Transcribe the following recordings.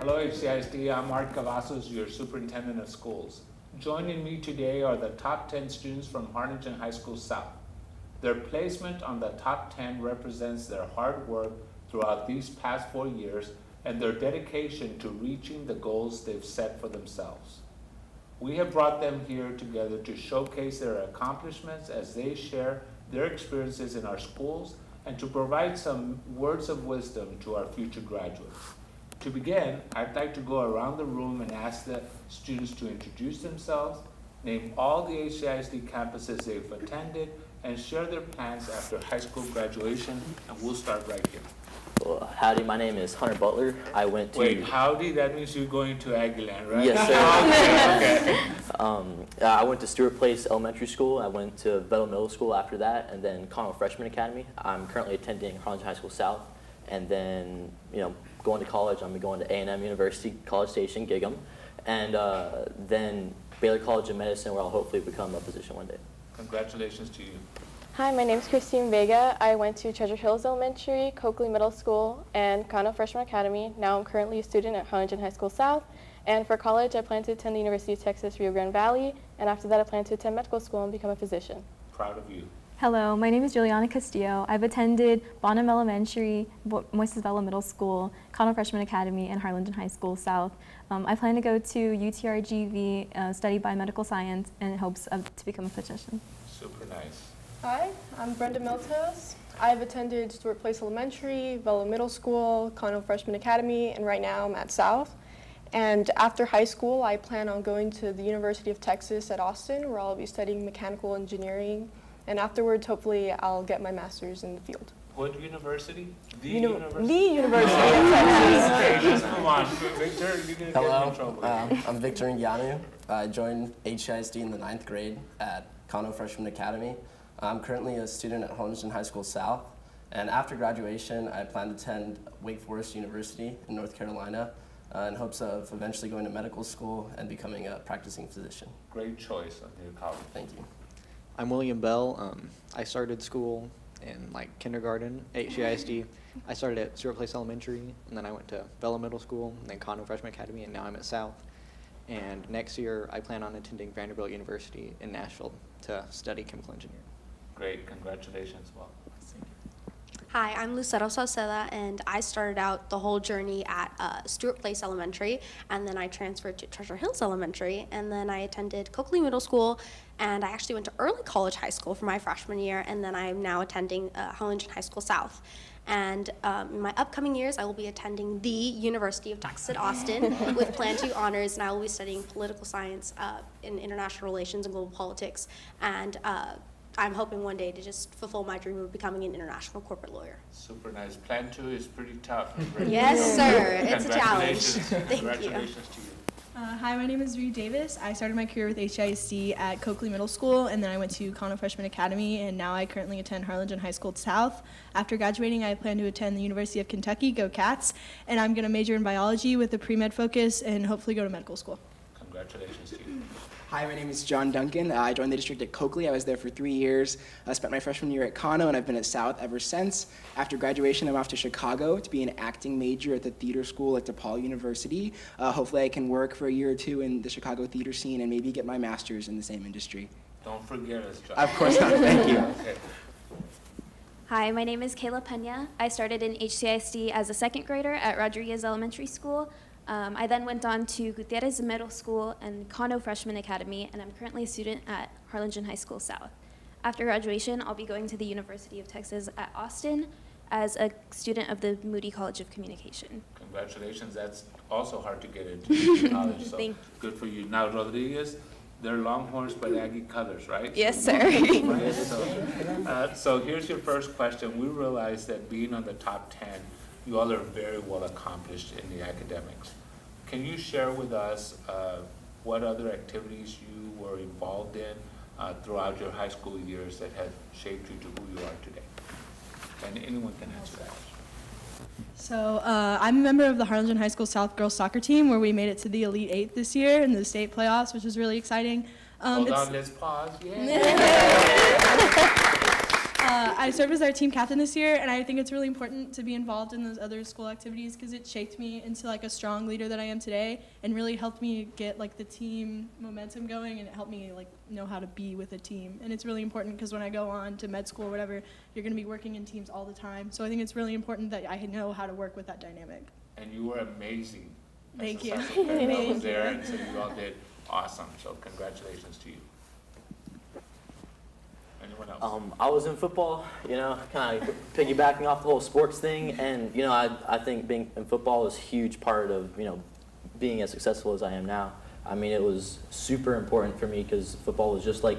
Hello HCISD, I'm Mark Cavazos, your Superintendent of Schools. Joining me today are the top 10 students from Harlingen High School South. Their placement on the top 10 represents their hard work throughout these past 4 years and their dedication to reaching the goals they've set for themselves. We have brought them here together to showcase their accomplishments as they share their experiences in our schools and to provide some words of wisdom to our future graduates. To begin, I'd like to go around the room and ask the students to introduce themselves, name all the HCISD campuses they've attended, and share their plans after high school graduation, and we'll start right here. Well, howdy, my name is Hunter Butler. I went to... Wait, howdy? That means you're going to Aguilan, right? Yes, sir. Okay. I went to Stewart Place Elementary School. I went to Vettel Middle School after that, and then Connell Freshman Academy. I'm currently attending Harlingen High School South, and then, going to college. I'm going to A&M University, College Station, Gig'em, and then Baylor College of Medicine, where I'll hopefully become a physician one day. Congratulations to you. Hi, my name is Christine Vega. I went to Treasure Hills Elementary, Coakley Middle School, and Connell Freshman Academy. Now I'm currently a student at Harlingen High School South. And for college, I plan to attend the University of Texas, Rio Grande Valley. And after that, I plan to attend medical school and become a physician. Proud of you. Hello, my name is Juliana Castillo. I've attended Bonham Elementary, Moises Vela Middle School, Connell Freshman Academy, and Harlingen High School South. I plan to go to UTRGV, study biomedical science, in hopes to become a physician. Super nice. Hi, I'm Brenda Miltos. I've attended Stewart Place Elementary, Vela Middle School, Connell Freshman Academy, and right now I'm at South. And after high school, I plan on going to the University of Texas at Austin, where I'll be studying mechanical engineering. And afterwards, hopefully, I'll get my master's in the field. What university? The The university? University of Texas. Okay, just move on. Victor, you're going to get in trouble. I'm Victor Ngianu. I joined HCISD in the 9th grade at Connell Freshman Academy. I'm currently a student at Harlingen High School South, and after graduation, I plan to attend Wake Forest University in North Carolina in hopes of eventually going to medical school and becoming a practicing physician. Great choice on your college. Thank you. I'm William Bell. I started school in kindergarten at HCISD. I started at Stewart Place Elementary, and then I went to Vela Middle School, and then Connell Freshman Academy, and now I'm at South. And next year, I plan on attending Vanderbilt University in Nashville to study chemical engineering. Great, congratulations, well. Hi, I'm Lucero Sauceda, and I started out the whole journey at Stewart Place Elementary, and then I transferred to Treasure Hills Elementary, and then I attended Coakley Middle School, and I actually went to Early College High School for my freshman year, and then I'm now attending Harlingen High School South. And in my upcoming years, I will be attending the University of Texas at Austin with Plan 2 honors, and I will be studying political science in international relations and global politics, and I'm hoping one day to just fulfill my dream of becoming an international corporate lawyer. Super nice. Plan 2 is pretty tough. Yes, sir. It's a challenge. Thank Congratulations to you. Hi, my name is Reed Davis. I started my career with HCISD at Coakley Middle School, and then I went to Connell Freshman Academy, and now I currently attend Harlingen High School South. After graduating, I plan to attend the University of Kentucky, go Cats, and I'm going to major in biology with a pre-med focus and hopefully go to medical school. Congratulations to you. Hi, my name is John Duncan. I joined the district at Coakley. I was there for 3 years. I spent my freshman year at Kano, and I've been at South ever since. After graduation, I'm off to Chicago to be an acting major at the theater school at DePaul University. Hopefully I can work for a year or two in the Chicago theater scene and maybe get my master's in the same industry. Don't forget us, John. Of course not. Thank you. Okay. Hi, my name is Kayla Pena. I started in HCISD as a second grader at Rodriguez Elementary School. I then went on to Gutierrez Middle School and Connell Freshman Academy, and I'm currently a student at Harlingen High School South. After graduation, I'll be going to the University of Texas at Austin as a student of the Moody College of Communication. Congratulations. That's also hard to get into college, so Thank you. good for you. Now, Rodriguez, they're Longhorns but Aggie colors, right? Yes, sir. So here's your first question. We realize that being on the top 10, you all are very well accomplished in the academics. Can you share with us what other activities you were involved in throughout your high school years that have shaped you to who you are today? And anyone can answer that. So I'm a member of the Harlingen High School South girls soccer team, where we made it to the Elite 8 this year in the state playoffs, which was really exciting. Hold on, let's pause. I served as our team captain this year, and I think it's really important to be involved in those other school activities because it shaped me into like a strong leader that I am today, and really helped me get like the team momentum going, and it helped me like know how to be with a team. And it's really important because when I go on to med school or whatever, you're going to be working in teams all the time. So I think it's really important that I know how to work with that dynamic. And you were amazing. Thank you. I was there, and so you all did awesome. So congratulations to you. Anyone else? I was in football, kind of piggybacking off the whole sports thing, and I think being in football is a huge part of being as successful as I am now. I mean, it was super important for me because football was just like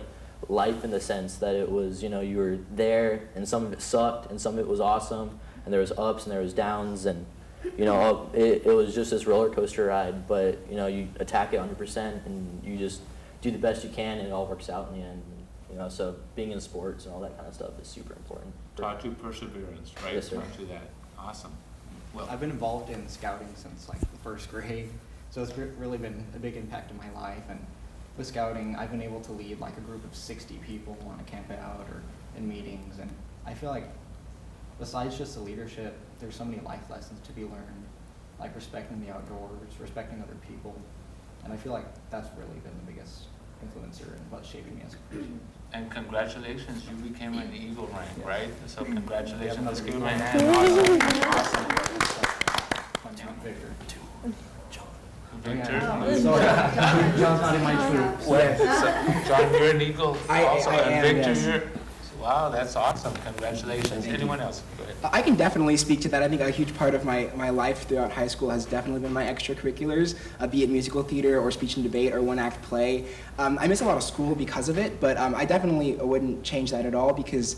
life in the sense that it was, you were there, and some of it sucked, and some of it was awesome, and there was ups and there was downs, and it was just this roller coaster ride. But you attack it 100%, and you just do the best you can, and it all works out in the end. So being in sports and all that kind of stuff is super important. Taught you perseverance, right? Yes, sir. Taught you that. Awesome. Well, I've been involved in scouting since like the first grade, so it's really been a big impact in my life. And with scouting, I've been able to lead like a group of 60 people on a camp out or in meetings, and I feel like besides just the leadership, there's so many life lessons to be learned, like respecting the outdoors, respecting other people, and I feel like that's really been the biggest influencer in what's shaping me as a person. and congratulations, you became an Eagle rank, right? So congratulations. Yeah, Let's give him a another hand. Awesome. Victor. Victor. Sorry, John's not in my troop. So, John, you're an Eagle also, I and am, Victor, yes. you're. Wow, that's awesome. Congratulations. Anyone else? Go ahead. I can definitely speak to that. I think a huge part of my life throughout high school has definitely been my extracurriculars, be it musical theater or speech and debate or one-act play. I miss a lot of school because of it, but I definitely wouldn't change that at all because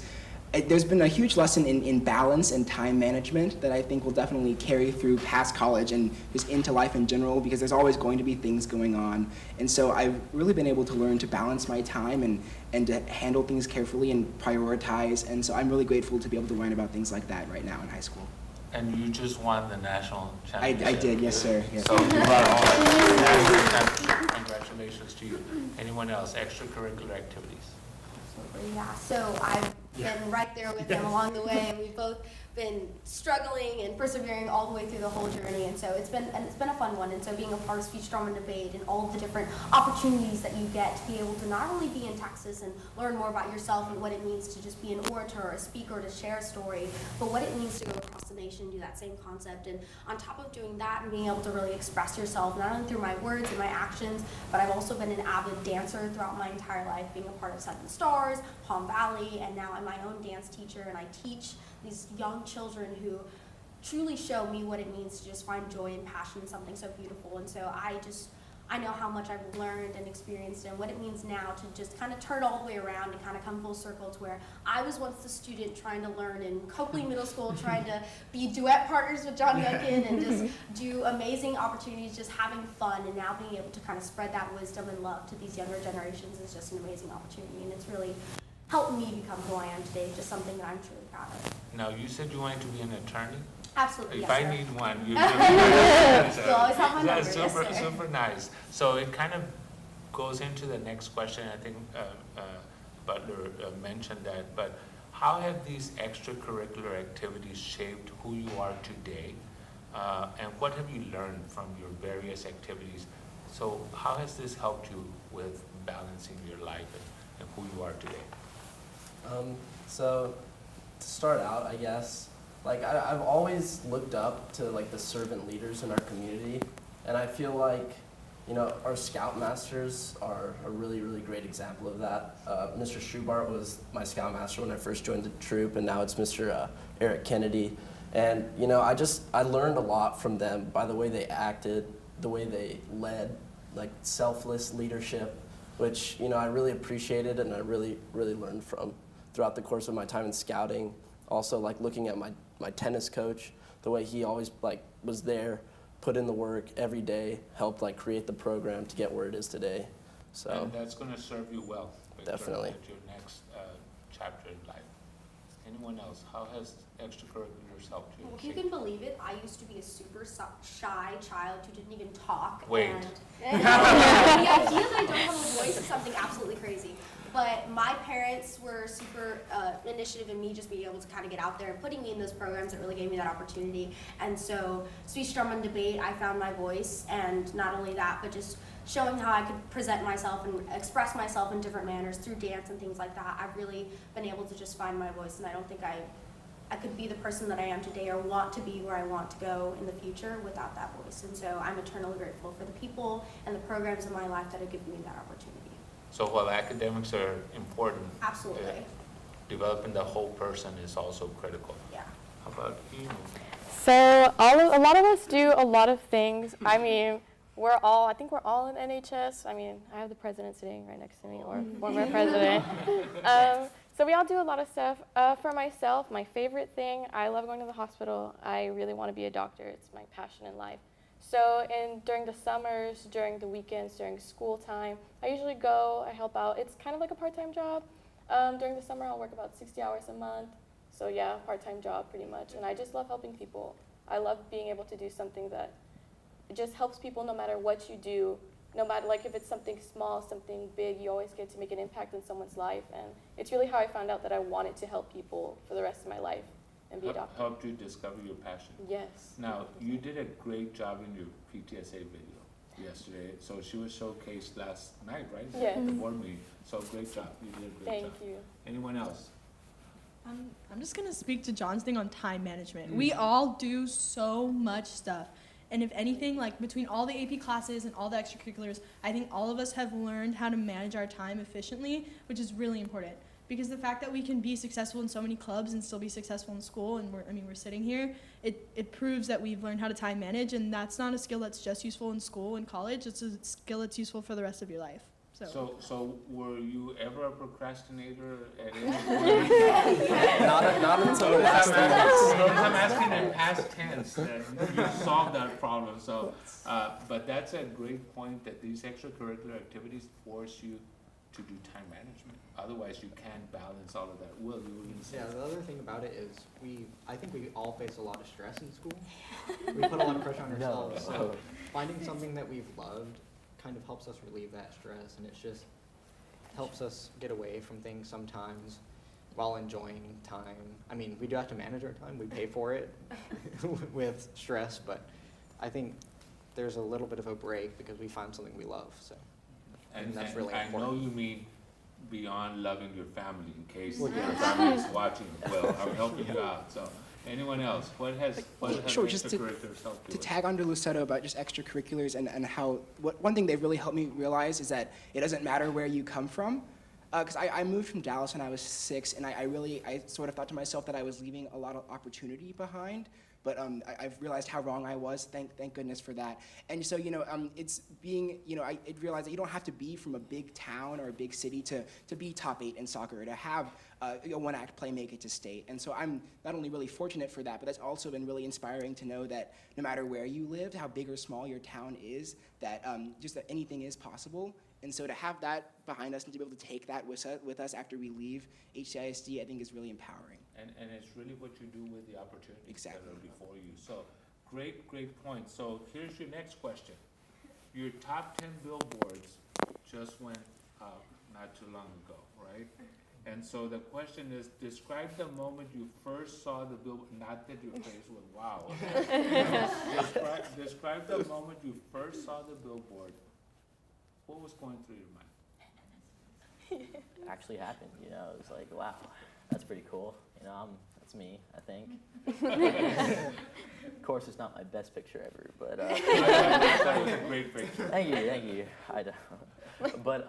there's been a huge lesson in balance and time management that I think will definitely carry through past college and just into life in general because there's always going to be things going on. And so I've really been able to learn to balance my time and to handle things carefully and prioritize. And so I'm really grateful to be able to learn about things like that right now in high school. And you just won the national championship. I did, yes, sir. Yes. So you are all national championship. Congratulations to you. Anyone else? Extracurricular activities. Yeah, so I've been right there with them along the way, and we've both been struggling and persevering all the way through the whole journey, and so it's been a fun one. And so being a part of speech, drama, and debate, and all of the different opportunities that you get to be able to not only be in Texas and learn more about yourself and what it means to just be an orator or a speaker to share a story, but what it means to go across the nation, do that same concept. And on top of doing that and being able to really express yourself, not only through my words and my actions, but I've also been an avid dancer throughout my entire life, being a part of Seven Stars, Palm Valley, and now I'm my own dance teacher, and I teach these young children who truly show me what it means to just find joy and passion in something so beautiful. And so I know how much I've learned and experienced and what it means now to just kind of turn all the way around and kind of come full circle to where I was once the student trying to learn in Coakley Middle School, trying to be duet partners with John Duncan and just do amazing opportunities, just having fun, and now being able to kind of spread that wisdom and love to these younger generations is just an amazing opportunity, and it's really helped me become who I am today, just something that I'm truly proud of. Now, you said you wanted to be an attorney? Absolutely, If yes, I sir. need one, you You'll always have my number, That's yes, super, sir. super nice. So it kind of goes into the next question. I think Butler mentioned that, but how have these extracurricular activities shaped who you are today? And what have you learned from your various activities? So how has this helped you with balancing your life and who you are today? So to start out, I guess, like I've always looked up to like the servant leaders in our community, and I feel like, our scoutmasters are a really, really great example of that. Mr. Schubart was my scoutmaster when I first joined the troop, and now it's Mr. Eric Kennedy. And, I learned a lot from them by the way they acted, the way they led, like selfless leadership, which, I really appreciated and I really, really learned from throughout the course of my time in scouting. Also, like looking at my tennis coach, the way he always was there, put in the work every day, helped create the program to get where it is today. So And that's going to serve you well, Victor, Definitely. at your next chapter in life. Anyone Anyone else? How has extracurriculars helped you? If you can believe it, I used to be a super shy child who didn't even talk. Wait. And the idea that I don't have a voice is something absolutely crazy. But my parents were super initiative in me just being able to kind of get out there and putting me in those programs that really gave me that opportunity. And so speech, drum, and debate, I found my voice. And not only that, but just showing how I could present myself and express myself in different manners through dance and things like that. I've really been able to just find my voice, and I don't think I could be the person that I am today or want to be where I want to go in the future without that voice. And so I'm eternally grateful for the people and the programs in my life that have given me that opportunity. So while academics are important, Absolutely. Developing the whole person is also critical. Yeah. How about you? So a lot of us do a lot of things. I mean, I think we're all in NHS. I mean, I have the president sitting right next to me, or former president. So we all do a lot of stuff. For myself, my favorite thing, I love going to the hospital. I really want to be a doctor. It's my passion in life. So during the summers, during the weekends, during school time, I usually go, I help out. It's kind of like a part-time job. During the summer, I'll work about 60 hours a month. So yeah, part-time job pretty much. And I just love helping people. I love being able to do something that just helps people no matter what you do. No matter, like, if it's something small, something big, you always get to make an impact in someone's life. And it's really how I found out that I wanted to help people for the rest of my life and be a doctor. Helped you discover your passion. Yes. Now, you did a great job in your PTSA video yesterday. So she was showcased last night, right? Yes. At the board meeting. So great job. You did a great job. Thank you. Anyone else? I'm just going to speak to John's thing on time management. We all do so much stuff. And if anything, like between all the AP classes and all the extracurriculars, I think all of us have learned how to manage our time efficiently, which is really important. Because the fact that we can be successful in so many clubs and still be successful in school, and we're sitting here, it proves that we've learned how to time manage, and that's not a skill that's just useful in school and college. It's a skill that's useful for the rest of your life. So were you ever a procrastinator at any point? Not until the last 3 months. Notice I'm asking in past tense that you solved that problem. So, but that's a great point, that these extracurricular activities force you to do time management. Otherwise, you can't balance all of that. Will, you were going to say? Yeah, the other thing about it is I think we all face a lot of stress in school. We put a lot of pressure on ourselves. So finding something that we've loved kind of helps us relieve that stress, and it just helps us get away from things sometimes while enjoying time. I mean, we do have to manage our time. We pay for it with stress, but I think there's a little bit of a break because we find something we love. So, and that's really important. I know you mean beyond loving your family, in case your family is watching. Well, I'm helping you out. So, anyone else? What has Sure, just extracurriculars helped you to with? tag on to Lucetto about just extracurriculars and how, one thing they've really helped me realize is that it doesn't matter where you come from. Because I moved from Dallas when I was 6, and I sort of thought to myself that I was leaving a lot of opportunity behind. But I've realized how wrong I was. Thank goodness for that. And so, it's being, I realized that you don't have to be from a big town or a big city to be top 8 in soccer, or to have a one-act play make it to state. And so I'm not only really fortunate for that, but that's also been really inspiring to know that no matter where you lived, how big or small your town is, that just that anything is possible. And so to have that behind us and to be able to take that with us after we leave HCISD, I think is really empowering. And it's really what you do with the opportunities that Exactly. are before you. So, great point. So here's your next question. Your top 10 billboards just went out not too long ago, right? And so the question is, describe the moment you first saw the billboard, not that your face was wow. Describe the moment you first saw the billboard. What was going through your mind? Actually happened, it was like, wow, that's pretty cool. That's me, I think. Of course, it's not my best picture ever, but That was a great picture. thank you. I don't. But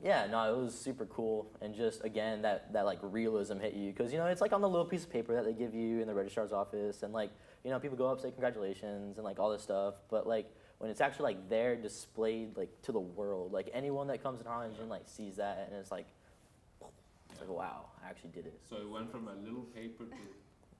yeah, no, it was super cool, and just again that like realism hit you, because it's like on the little piece of paper that they give you in the registrar's office, and like people go up, say congratulations and like all this stuff, but like when it's actually like there displayed like to the world, like anyone that comes in Harlingen like sees that, and it's like wow, I actually did it. So it went from a little paper to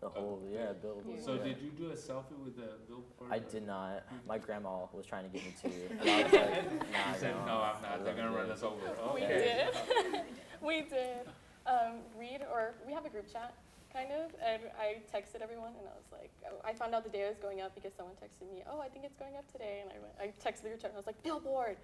The whole billboard. So yeah. did you do a selfie with the billboard? I did not. My grandma was trying to get me to. And I was like, nah, You said, no, I'm not. They're gonna run us over. We Okay. did. We did. We have a group chat, kind of, and I texted everyone, and I was like, I found out the day I was going up because someone texted me, oh, I think it's going up today, and I texted the group chat, and I was like, billboard,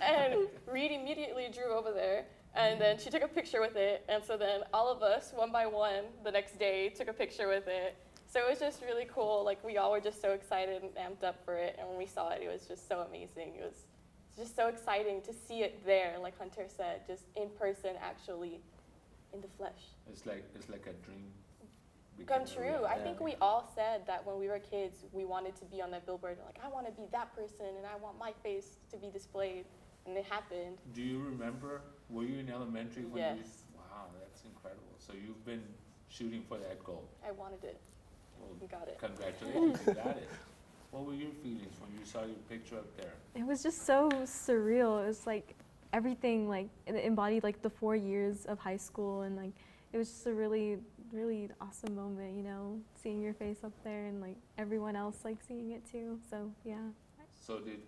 and Reed immediately drew over there, and then she took a picture with it, and so then all of us, one by one, the next day, took a picture with it. So it was just really cool. Like, we all were just so excited and amped up for it, and when we saw it, it was just so amazing. It was just so exciting to see it there, like Hunter said, just in person, actually, in the flesh. It's like a dream. Come became true. real. I think we all said that when we were kids, we wanted to be on that billboard. Like, I want to be that person, and I want my face to be displayed, and it happened. Do you remember, were you in elementary when Yes. Wow, that's incredible. So you've been shooting for that goal. I wanted it. Well, We got it. Congratulations, you got it. What were your feelings when you saw your picture up there? It was just so surreal. It was like everything, like it embodied like the 4 years of high school, and like it was just a really, really awesome moment, you know, seeing your face up there and like everyone else like seeing it too. So yeah. So did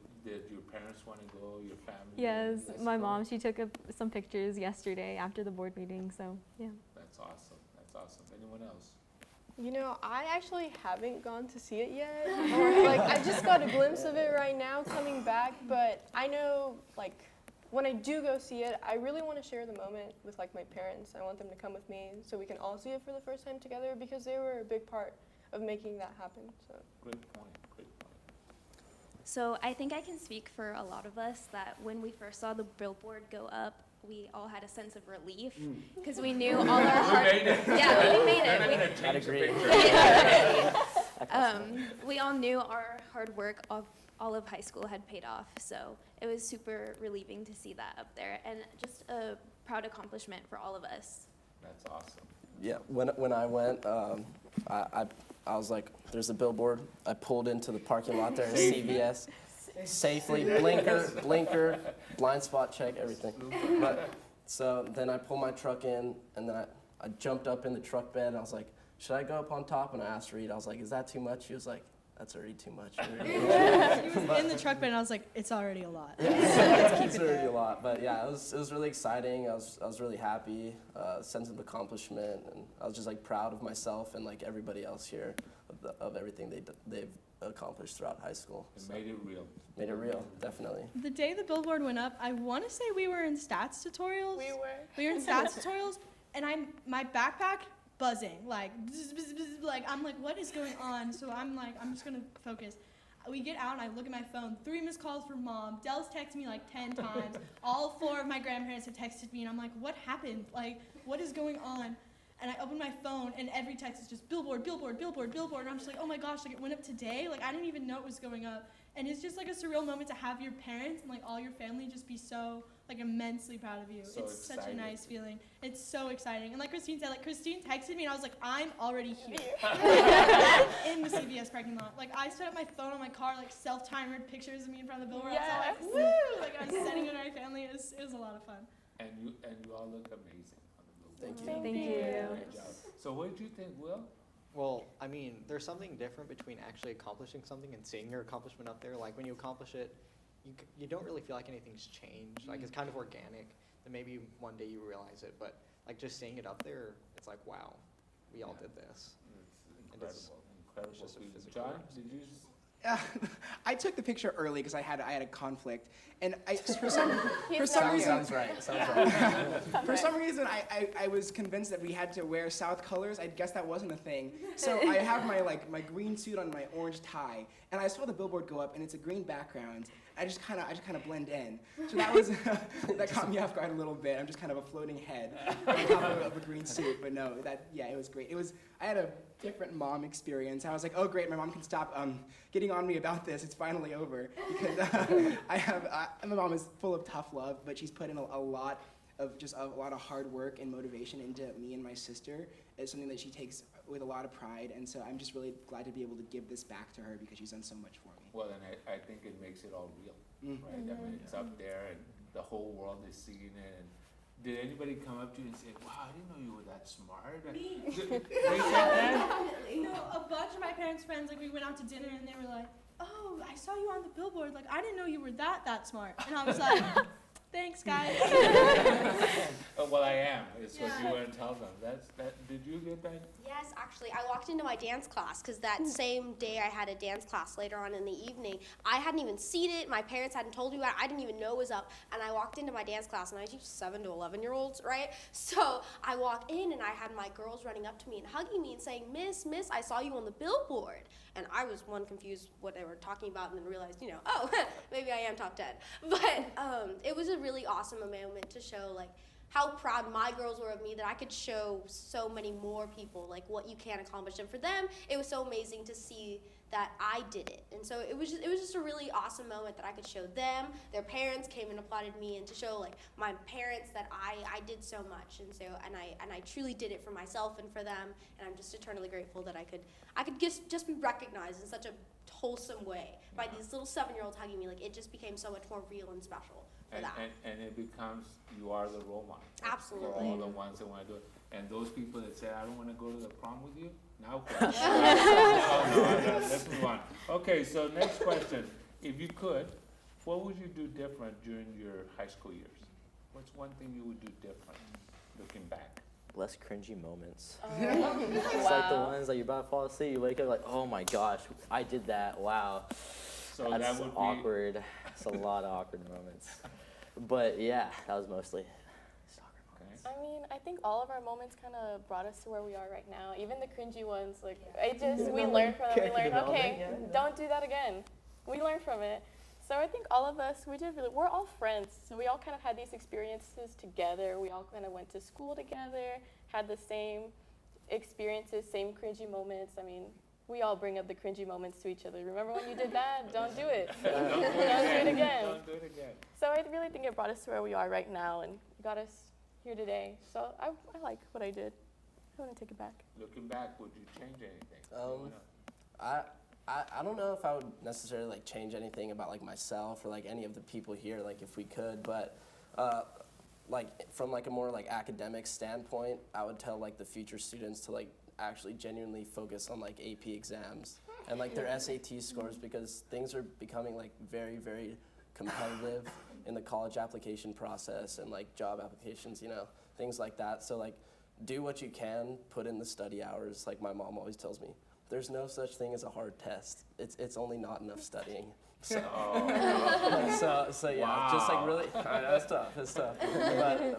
your parents want to go, your family? Yes, Let's my go. mom, she took some pictures yesterday after the board meeting. So yeah. That's awesome. That's awesome. Anyone else? You know, I actually haven't gone to see it yet. Or, like, I just got a glimpse of it right now coming back, but I know, like, when I do go see it, I really want to share the moment with, like, my parents. I want them to come with me so we can all see it for the first time together because they were a big part of making that happen. So. Great point. Great point. So I think I can speak for a lot of us that when we first saw the billboard go up, we all had a sense of relief because we knew all our hard. We made it. Yeah, we made They're not it. gonna change the agree. picture. We all knew our hard work of all of high school had paid off. So it was super relieving to see that up there, and just a proud accomplishment for all of us. That's awesome. Yeah, when I went, I was like, there's a billboard. I pulled into the parking lot there at CVS. Safely, blinker, blind spot check, everything. But so then I pulled my truck in, and then I jumped up in the truck bed, and I was like, should I go up on top? And I asked Reed, I was like, is that too much? He was like, that's already too much. He was in the truck bed, and I was like, it's already a lot. It's already a lot, but yeah, it was really exciting. I was really happy, sense of accomplishment, and I was just like proud of myself and like everybody else here of everything they've accomplished throughout high school. It made it real. Made it real, definitely. The day the billboard went up, I want to say we were in stats tutorials. We were. We were in stats tutorials, and my backpack buzzing, like, bzz, bzz, bzz, like, I'm like, what is going on? So I'm like, I'm just gonna focus. We get out and I look at my phone, 3 missed calls from mom. Dell's texted me like 10 times. All 4 of my grandparents had texted me, and I'm like, what happened? Like, what is going on? And I open my phone, and every text is just billboard, billboard, billboard, billboard. And I'm just like, oh my gosh, like it went up today? Like, I didn't even know it was going up. And it's just like a surreal moment to have your parents and like all your family just be so like immensely proud of you. So it's such a excited. nice feeling. It's so exciting. And like Christine said, like Christine texted me and I was like, I'm already here. In the CVS parking lot. Like I set up my phone on my car, like self-timered pictures of me in front of the billboard. I was all like, woo! Like I was sending it to my family. It was a lot of fun. And you all look amazing on the billboard. Thank you. Thank you. Great job. So what did you think, Will? Well, I mean, there's something different between actually accomplishing something and seeing your accomplishment up there. Like when you accomplish it, you don't really feel like anything's changed. Like it's kind of organic. Then maybe one day you realize it, but like just seeing it up there, it's like, wow, we all did this. It's And it's- incredible. Incredible. it's just a feeling. physical John, representation. did you? I took the picture early because I had a conflict, and for some Sounds right. For some reason, I was convinced that we had to wear South colors. I guess that wasn't a thing. So I have my green suit on, my orange tie, and I saw the billboard go up, and it's a green background. I just kind of blend in. So that was that caught me off guard a little bit. I'm just kind of a floating head on top of a green suit. But no, it was great. I had a different mom experience. I was like, oh great, my mom can stop getting on me about this. It's finally over because my mom is full of tough love, but she's put in a lot of hard work and motivation into me and my sister. It's something that she takes with a lot of pride, and so I'm just really glad to be able to give this back to her because she's done so much for me. Well, and I think it makes it all real, right? I mean, it's up there, and the whole world is seeing it. And did anybody come up to you and say, "Wow, I didn't know you were that smart"? Me. They said that? No, a bunch of my parents' friends, like we went out to dinner and they were like, oh, I saw you on the billboard. Like I didn't know you were that smart. And I was like, Thanks, guys. Well, I am, is what you want to tell them. Did you get that? Yes, actually, I walked into my dance class because that same day I had a dance class later on in the evening. I hadn't even seen it. My parents hadn't told me about it. I didn't even know it was up. And I walked into my dance class, and I teach 7 to 11-year-olds, right? So I walked in, and I had my girls running up to me and hugging me and saying, Miss, I saw you on the billboard. And I was, confused what they were talking about, and then realized, oh, maybe I am top 10. But it was a really awesome moment to show, like, how proud my girls were of me that I could show so many more people like what you can accomplish. And for them, it was so amazing to see that I did it. And so it was just a really awesome moment that I could show them. Their parents came and applauded me, and to show like my parents that I did so much. And so and I truly did it for myself and for them. And I'm just eternally grateful that I could just be recognized in such a wholesome way by these little 7-year-olds hugging me. Like, it just became so much more real and special for that. And it becomes, you are the role model. Absolutely. For all the ones that want to do it. And those people that say, I don't want to go to the prom with you, now what? No, let's move on. Okay, so next question. If you could, what would you do different during your high school years? What's one thing you would do different looking back? Less cringy moments. It's like the ones that you're about to fall asleep, you wake up like, oh my gosh, I did that, wow. So That's that would awkward. It's a lot of awkward moments. But yeah, that was mostly awkward moments. I mean, I think all of our moments kind of brought us to where we are right now. Even the cringy ones, like, we learned from them. We learned, okay, don't do that again. We learned from it. So I think all of us, we're all friends. So we all kind of had these experiences together. We all kind of went to school together, had the same experiences, same cringy moments. I mean, we all bring up the cringy moments to each other. Remember when you did that? Don't do it. Don't do it again. Don't do it again. So I really think it brought us to where we are right now and got us here today. So I like what I did. I want to take it back. Looking back, would you change anything? I don't know if I would necessarily like change anything about like myself or like any of the people here, like if we could, but like from like a more like academic standpoint, I would tell like the future students to like actually genuinely focus on like AP exams and like their SAT scores, because things are becoming like very, very competitive in the college application process and like job applications, things like that. So like do what you can, put in the study hours. Like my mom always tells me, there's no such thing as a hard test. It's only not enough studying. So, so yeah, wow. Just like really, I know, it's tough.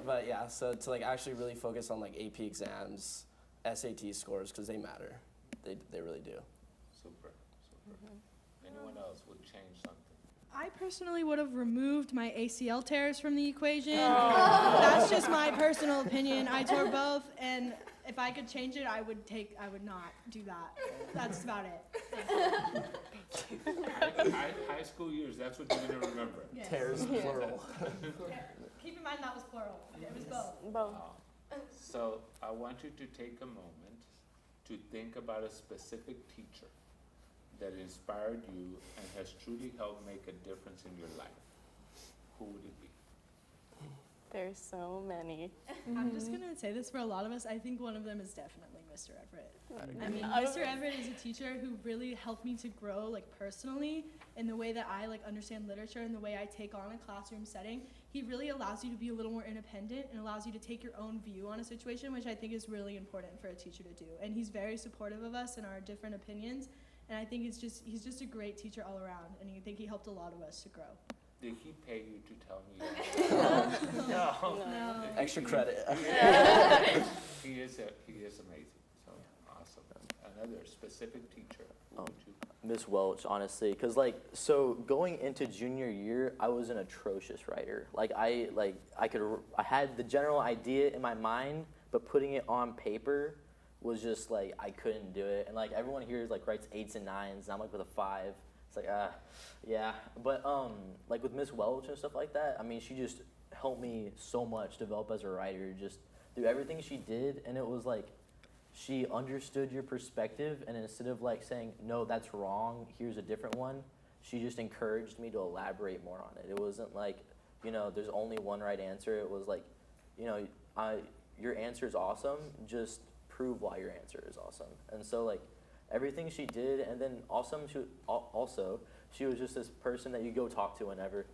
But yeah, so to like actually really focus on like AP exams, SAT scores, because they matter. They really do. Super. Anyone else would change something? I personally would have removed my ACL tears from the equation. That's just my personal opinion. I tore both, and if I could change it, I would not do that. That's about it. High school years, that's what you're going to remember. Yes. Tears, plural. Yeah. Keep in mind that was plural. It was both. Both. So I want you to take a moment to think about a specific teacher that inspired you and has truly helped make a difference in your life. Who would it be? There's so many. I'm just going to say this for a lot of us. I think one of them is definitely Mr. Everett. I mean, Mr. Everett is a teacher who really helped me to grow like personally in the way that I like understand literature and the way I take on a classroom setting. He really allows you to be a little more independent and allows you to take your own view on a situation, which I think is really important for a teacher to do. And he's very supportive of us and our different opinions. And I think he's just a great teacher all around. And I think he helped a lot of us to grow. Did he pay you to tell me that? No. Extra credit. He is amazing. So awesome. Another specific teacher. Who would you? Miss Welch, honestly, because so going into junior year, I was an atrocious writer. I had the general idea in my mind, but putting it on paper was just I couldn't do it. And everyone here writes 8s and 9s, and I'm with a 5. It's yeah. But with Miss Welch and stuff like that, I mean, she just helped me so much develop as a writer, just through everything she did. And it was she understood your perspective, and instead of saying, no, that's wrong, here's a different one, she just encouraged me to elaborate more on it. It wasn't there's only one right answer. It was your answer is awesome, just prove why your answer is awesome. And so everything she did, and then she was just this person that you go talk to whenever.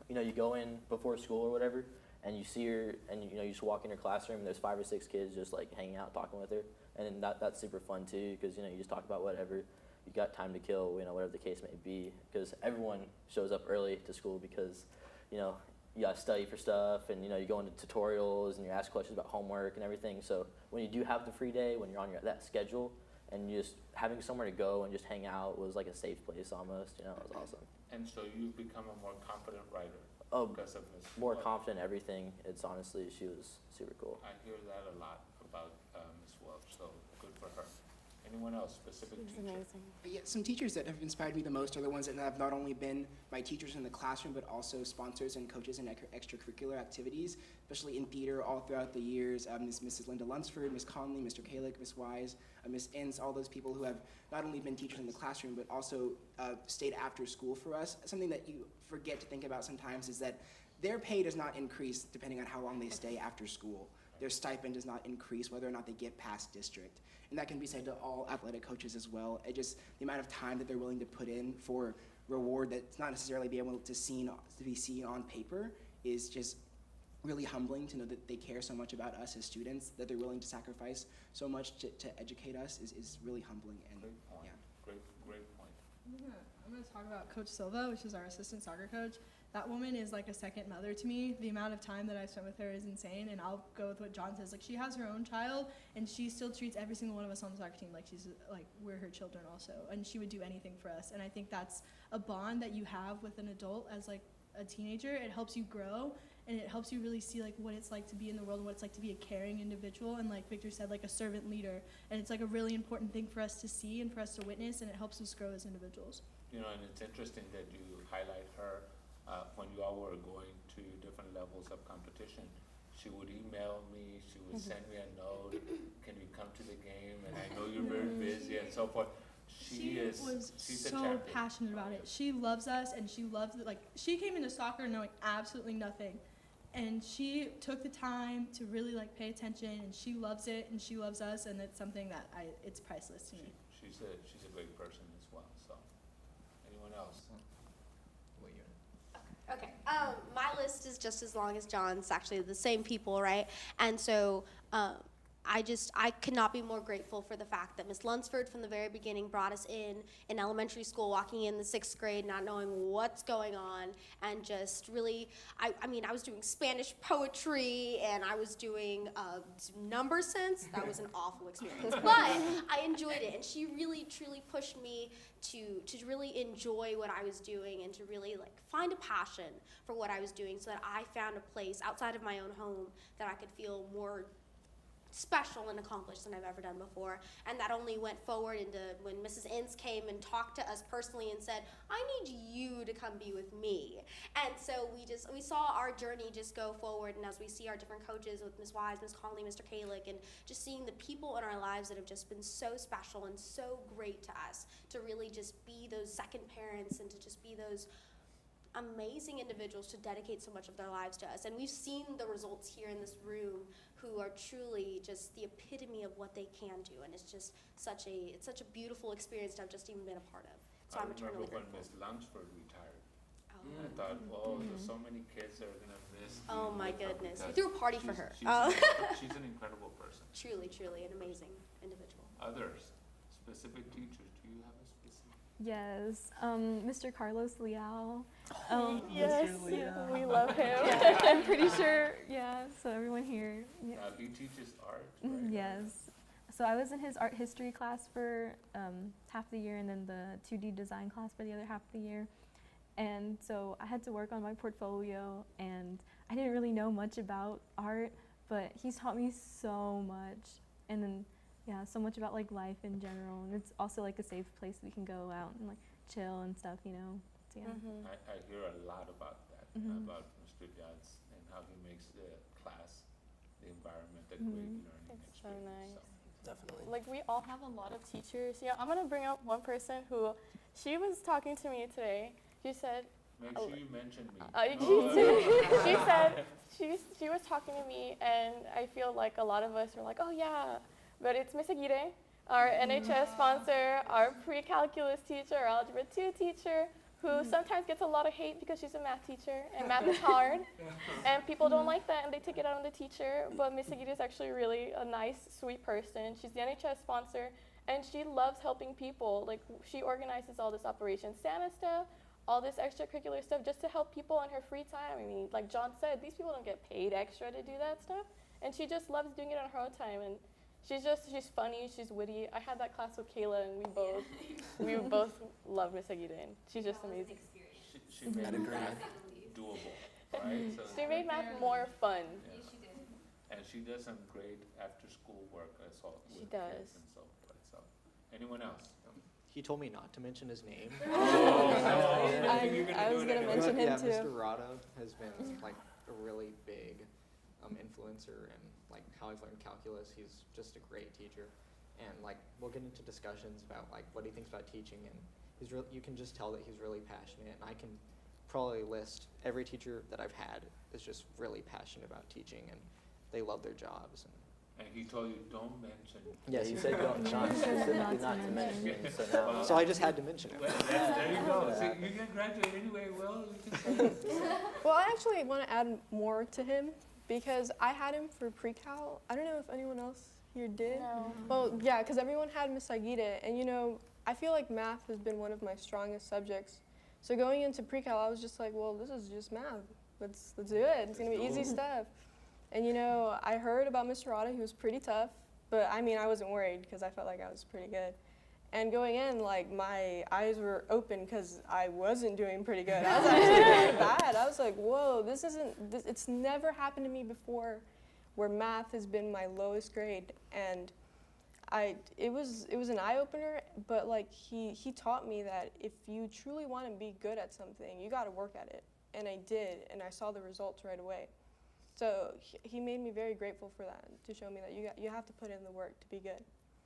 you go in before school or whatever, and you see her, and you just walk in her classroom, and there's 5 or 6 kids just like hanging out, talking with her, and that's super fun too, because you just talk about whatever. You got time to kill, whatever the case may be, because everyone shows up early to school because, you gotta study for stuff, and you go into tutorials, and you ask questions about homework and everything. So when you do have the free day, when you're on that schedule, and just having somewhere to go and just hang out was like a safe place almost. It was awesome. And so you've become a more confident writer because of Ms. More Welch. confident in everything. It's honestly, she was super cool. I hear that a lot about Ms. Welch, so good for her. Anyone else, specific It's teacher? amazing. Yeah, some teachers that have inspired me the most are the ones that have not only been my teachers in the classroom, but also sponsors and coaches in extracurricular activities, especially in theater all throughout the years. Mrs. Linda Lunsford, Ms. Conley, Mr. Kalick, Ms. Wise, Ms. Inns, all those people who have not only been teachers in the classroom, but also stayed after school for us. Something that you forget to think about sometimes is that their pay does not increase depending on how long they stay after school. Their stipend does not increase whether or not they get past district. And that can be said to all athletic coaches as well. It just, the amount of time that they're willing to put in for reward that's not necessarily be able to be seen on paper is just really humbling to know that they care so much about us as students, that they're willing to sacrifice so much to educate us is really humbling. And Great point. Yeah. Great point. I'm going to talk about Coach Silva, which is our assistant soccer coach. That woman is like a second mother to me. The amount of time that I spent with her is insane, and I'll go with what John says. Like, she has her own child, and she still treats every single one of us on the soccer team like we're her children also, and she would do anything for us. And I think that's a bond that you have with an adult as like a teenager. It helps you grow, and it helps you really see like what it's like to be in the world and what it's like to be a caring individual, and like Victor said, like a servant leader. And it's like a really important thing for us to see and for us to witness, and it helps us grow as individuals. And it's interesting that you highlight her. When you all were going to different levels of competition, she would email me, she would send me a note, can you come to the game, and I know you're very busy and so forth. She's a so champion. passionate about it. She loves us, and she loves it. Like, she came into soccer knowing absolutely nothing, and she took the time to really like pay attention, and she loves it, and she loves us, and it's something that it's priceless to me. She's a great person as well. So, anyone else? Okay, my list is just as long as John's, actually the same people, right? And so I could not be more grateful for the fact that Ms. Lunsford from the very beginning brought us in elementary school, walking in the 6th grade, not knowing what's going on, and just really, I was doing Spanish poetry, and I was doing number sense. That was an awful experience, but I enjoyed it, and she really, truly pushed me to really enjoy what I was doing, and to really like find a passion for what I was doing, so that I found a place outside of my own home that I could feel more special and accomplished than I've ever done before. And that only went forward into when Mrs. Inns came and talked to us personally and said, I need you to come be with me. And so we saw our journey just go forward, and as we see our different coaches with Ms. Wise, Ms. Conley, Mr. Kalick, and just seeing the people in our lives that have just been so special and so great to us, to really just be those second parents and to just be those amazing individuals to dedicate so much of their lives to us. And we've seen the results here in this room, who are truly just the epitome of what they can do, and it's just such a beautiful experience to have just even been a part of. So I'm eternally remember when grateful. Ms. Lunsford retired. I thought, there's so many kids that are gonna miss. Oh my being with her goodness. We because threw a party for her. She's an incredible person. Truly, truly an amazing individual. Others, specific teachers, do you have a specific? Yes, Mr. Carlos Leal. Yes, yeah. we love him. I'm pretty sure, yeah, so everyone here. Yeah. He teaches art, right? Yes. So I was in his art history class for half the year, and then the 2D design class for the other half of the year. And so I had to work on my portfolio, and I didn't really know much about art, but he's taught me so much. And then, yeah, so much about like life in general. And it's also like a safe place we can go out and like chill and stuff, So yeah. I hear a lot about that, about Mr. Jans and how he makes the class, the environment, a great learning It's so experience. nice. Definitely. Like, we all have a lot of teachers. Yeah, I'm gonna bring up one person who, she was talking to me today. She said, Make sure you mention me. she said, she was talking to me, and I feel like a lot of us are like, oh yeah, but it's Miss Aguirre, our NHS sponsor, our pre-calculus teacher, our Algebra 2 teacher, who sometimes gets a lot of hate because she's a math teacher, and math is hard, and people don't like that, and they take it out on the teacher. But Miss Aguirre is actually really a nice, sweet person. She's the NHS sponsor, and she loves helping people. Like, she organizes all this Operation Santa stuff, all this extracurricular stuff, just to help people on her free time. I mean, like John said, these people don't get paid extra to do that stuff, and she just loves doing it on her own time. And she's funny, she's witty. I had that class with Kayla, and we both love Miss Aguirre, and she's just amazing. She made math doable, right? So She made math more fun. yeah. And she does some great after-school work, I saw. She with does. kids and so forth. So, anyone else? He told me not to mention his name. I was gonna mention him Yeah, too. Mr. Rada has been like a really big influencer in like how I've learned calculus. He's just a great teacher, and like we'll get into discussions about like what he thinks about teaching, and you can just tell that he's really passionate. And I can probably list every teacher that I've had is just really passionate about teaching, and they love their jobs. And he told you, don't mention. Yeah, he said not specifically not to mention. So now, So I just had to mention it. Well, there you go. See, you can graduate anyway. Well, you can say it. Well, I actually want to add more to him because I had him for pre-cal. I don't know if anyone else here did. No. Well, yeah, because everyone had Miss Aguirre, and you know, I feel like math has been one of my strongest subjects. So going into pre-cal, I was just like, well, this is just math. Let's do it. It's gonna be easy stuff. And you know, I heard about Mr. Rada. He was pretty tough, but I mean, I wasn't worried because I felt like I was pretty good. And going in, like, my eyes were open because I wasn't doing pretty good. I was actually doing bad. I was like, whoa, it's never happened to me before where math has been my lowest grade. And it was an eye-opener, but like he taught me that if you truly want to be good at something, you got to work at it. And I did, and I saw the results right away. So he made me very grateful for that, to show me that you have to put in the work to be good.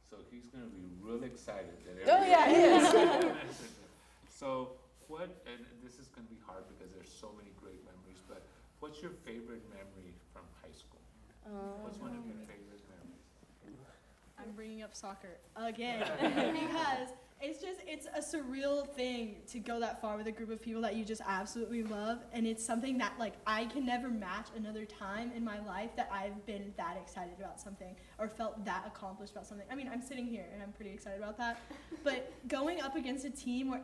So he's going to be real excited that Oh yeah, he is. So and this is going to be hard because there's so many great memories, but what's your favorite memory from high school? What's one of your favorite memories? I'm bringing up soccer again because it's a surreal thing to go that far with a group of people that you just absolutely love, and it's something that like I can never match another time in my life that I've been that excited about something or felt that accomplished about something. I mean, I'm sitting here and I'm pretty excited about that, but going up against a team where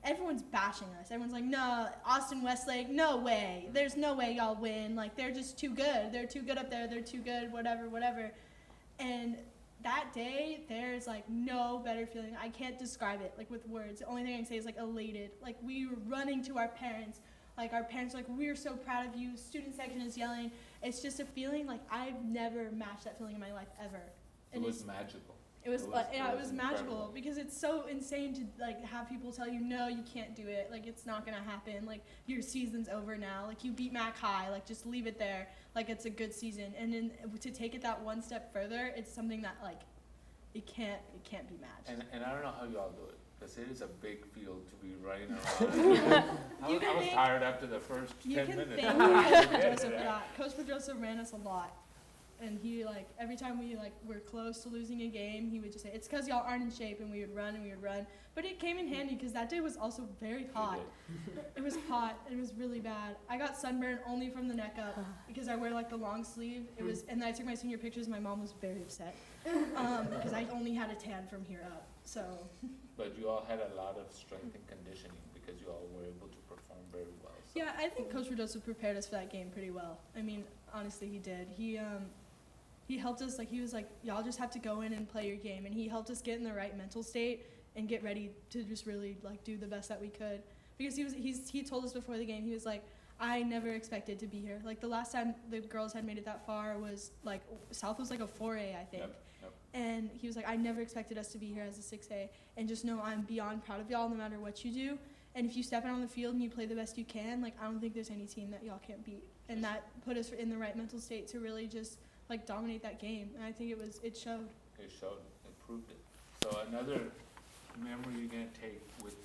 everyone's bashing us. Everyone's like, no, Austin Westlake, no way. There's no way y'all win. Like, they're just too good. They're too good up there. They're too good, whatever. And that day, there's like no better feeling. I can't describe it like with words. The only thing I can say is like elated. Like, we were running to our parents. Like, our parents were like, we're so proud of you. Student section is yelling. It's just a feeling like I've never matched that feeling in my life ever. It was magical. It was magical incredible. because it's so insane to like have people tell you, no, you can't do it. Like, it's not gonna happen. Like, your season's over now. Like, you beat Mac High. Like, just leave it there. Like, it's a good season. And then to take it that one step further, it's something that like it can't be matched. And I don't know how y'all do it, because it is a big field to be running around. I was tired after the first 10 minutes. You can thank Coach Pedrosa for that. Coach Pedrosa ran us a lot. And he, like, every time we, like, were close to losing a game, he would just say, it's because y'all aren't in shape, and we would run. But it came in handy because that day was also very hot. It was hot, and it was really bad. I got sunburned only from the neck up because I wear, like, the long sleeve. And then I took my senior pictures, and my mom was very upset because I only had a tan from here up, so. But you all had a lot of strength and conditioning because you all were able to perform very well. So. Yeah, I think Coach Pedrosa prepared us for that game pretty well. I mean, honestly, he did. He helped us, like, he was like, y'all just have to go in and play your game. And he helped us get in the right mental state and get ready to just really, like, do the best that we could. Because he told us before the game, he was like, I never expected to be here. Like, the last time the girls had made it that far was, like, South was like a 4A, I think. Yep. And he was like, I never expected us to be here as a 6A. And just know I'm beyond proud of y'all no matter what you do. And if you step out on the field and you play the best you can, like, I don't think there's any team that y'all can't beat. And that put us in the right mental state to really just, like, dominate that game. And I think it showed. It showed. It proved it. So another memory you're going to take with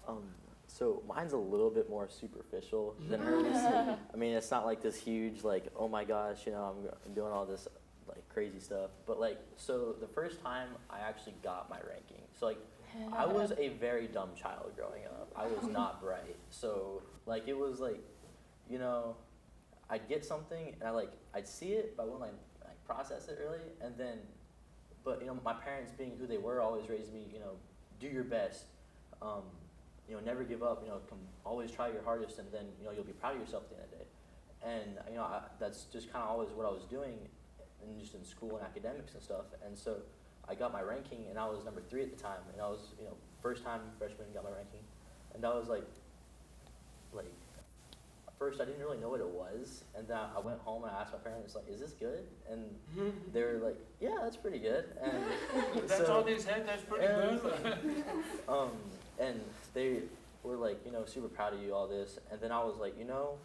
you. So mine's a little bit more superficial than hers. I mean, it's not like this huge, like, oh my gosh, you know, I'm doing all this, like, crazy stuff. But, like, so the first time I actually got my ranking. So, like, I was a very dumb child growing up. I was not bright. So, like, it was like, you know, I'd get something and I'd see it, but I wouldn't like process it really. And then, but, you know, my parents being who they were always raised me, you know, do your best. You know, never give up, you know, always try your hardest, and then, you know, you'll be proud of yourself at the end of the day. And, you know, that's just kind of always what I was doing, and just in school and academics and stuff. And so I got my ranking, and I was number 3 at the time, and I was, you know, first time freshman got my ranking. And that was like, at first I didn't really know what it was, and then I went home and I asked my parents, like, is this good? And they were like, yeah, that's pretty good. And That's all they said, that's pretty good? And they were like, you know, super proud of you, all this. And then I was like, you know,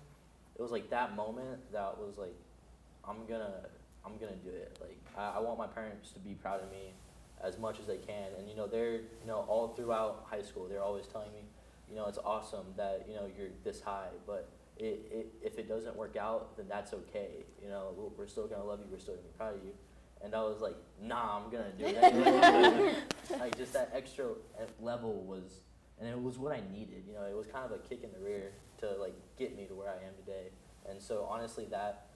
it was like that moment that was like, I'm gonna do it. Like, I want my parents to be proud of me as much as they can. And, you know, they're, you know, all throughout high school, they're always telling me, you know, it's awesome that, you know, you're this high, but if it doesn't work out, then that's okay. You know, we're still gonna love you, we're still gonna be proud of you. And I was like, nah, I'm gonna do it anyway. Like, just that extra level was, and it was what I needed. You know, it was kind of a kick in the rear to like get me to where I am today. And so honestly, that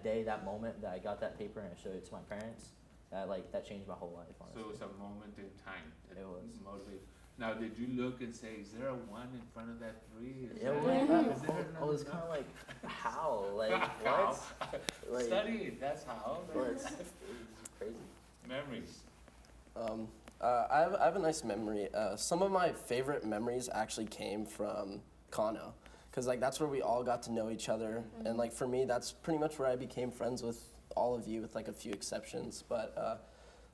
day, that moment that I got that paper and I showed it to my parents, that changed my whole life. Honestly. So it was a moment in time that It was. motivated. Now, did you look and say, is there a 1 in front of that 3? I was kind of like, how? Like, How? what? Like, Study, that's how. well, it's crazy. Memories. I have a nice memory. Some of my favorite memories actually came from Kano, because like that's where we all got to know each other, and like for me, that's pretty much where I became friends with all of you, with like a few exceptions. But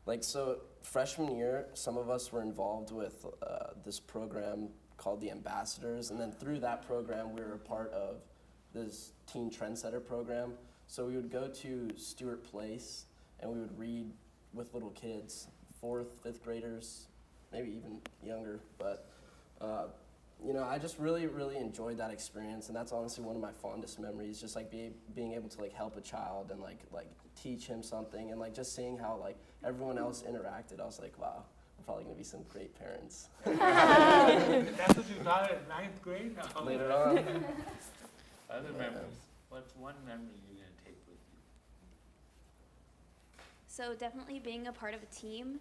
like so, freshman year, some of us were involved with this program called the Ambassadors, and then through that program, we were a part of this Teen Trendsetter program. So we would go to Stewart Place, and we would read with little kids, 4th, 5th graders, maybe even younger. But you know, I just really, really enjoyed that experience, and that's honestly one of my fondest memories. Just like being able to like help a child and like teach him something, and like just seeing how like everyone else interacted. I was like, wow, I'm probably gonna be some great parents. That's what you thought at 9th grade now? Later on. Other memories. What's one memory you're gonna take with you? So definitely being a part of a team.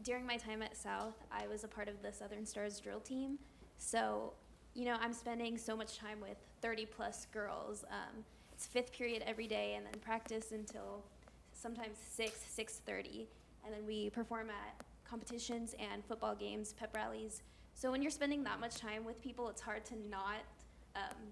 During my time at South, I was a part of the Southern Stars drill team. So, you know, I'm spending so much time with 30 plus girls. It's 5th period every day, and then practice until sometimes 6:30. And then we perform at competitions and football games, pep rallies. So when you're spending that much time with people, it's hard to not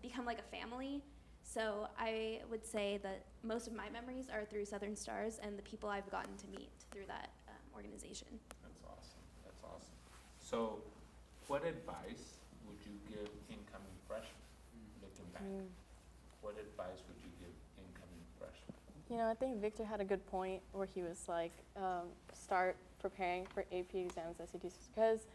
become like a family. So I would say that most of my memories are through Southern Stars and the people I've gotten to meet through that organization. That's awesome. That's awesome. So, what advice would you give incoming freshmen looking back? What advice would you give incoming freshmen? You know, I think Victor had a good point where he was like, start preparing for AP exams, SATs, because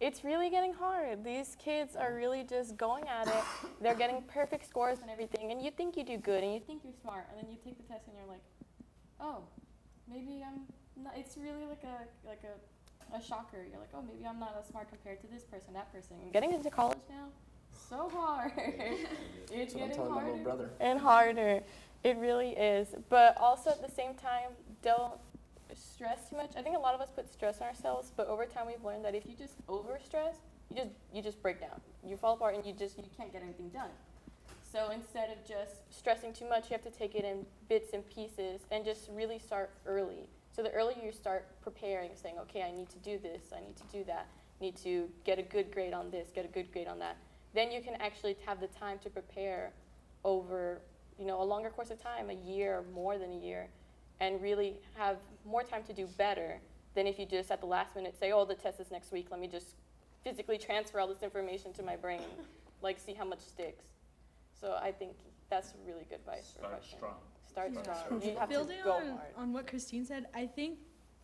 it's really getting hard. These kids are really just going at it. They're getting perfect scores and everything, and you think you do good, and you think you're smart, and then you take the test and you're like, oh, maybe I'm not. It's really like a shocker. You're like, oh, maybe I'm not as smart compared to this person, that person. Getting into college now, so hard. It's getting harder my little brother. and harder. It really is. But also at the same time, don't stress too much. I think a lot of us put stress on ourselves, but over time we've learned that if you just over stress, you just break down. You fall apart and you can't get anything done. So instead of just stressing too much, you have to take it in bits and pieces and just really start early. So the earlier you start preparing, saying, okay, I need to do this, I need to do that, need to get a good grade on this, get a good grade on that, then you can actually have the time to prepare over, you know, a longer course of time, a year, more than a year, and really have more time to do better than if you just at the last minute say, oh, the test is next week, let me just physically transfer all this information to my brain, like see how much sticks. So I think that's really good advice for freshmen. Start strong. You have Building to go hard. on what Christine said, I think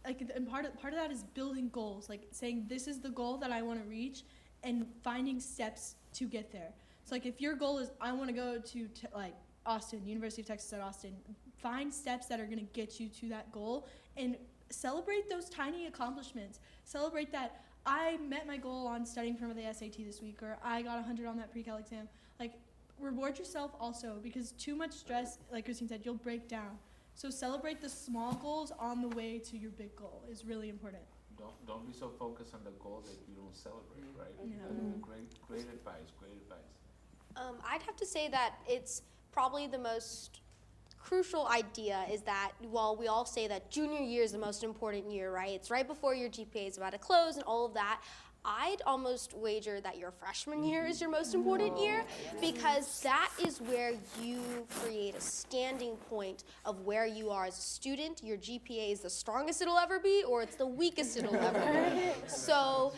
like and part of that is building goals, like saying this is the goal that I want to reach and finding steps to get there. So like if your goal is I want to go to like Austin, University of Texas at Austin, find steps that are going to get you to that goal and celebrate those tiny accomplishments. Celebrate that I met my goal on studying for the SAT this week, or I got 100 on that pre-cal exam. Like, reward yourself also, because too much stress, like Christine said, you'll break down. So celebrate the small goals on the way to your big goal is really important. Don't be so focused on the goal that you don't celebrate, right? Yeah. Great advice, great advice. I'd have to say that it's probably the most crucial idea is that while we all say that junior year is the most important year, right? It's right before your GPA is about to close and all of that. I'd almost wager that your freshman year is your most important year, because that is where you create a standing point of where you are as a student. Your GPA is the strongest it'll ever be, or it's the weakest it'll ever be. So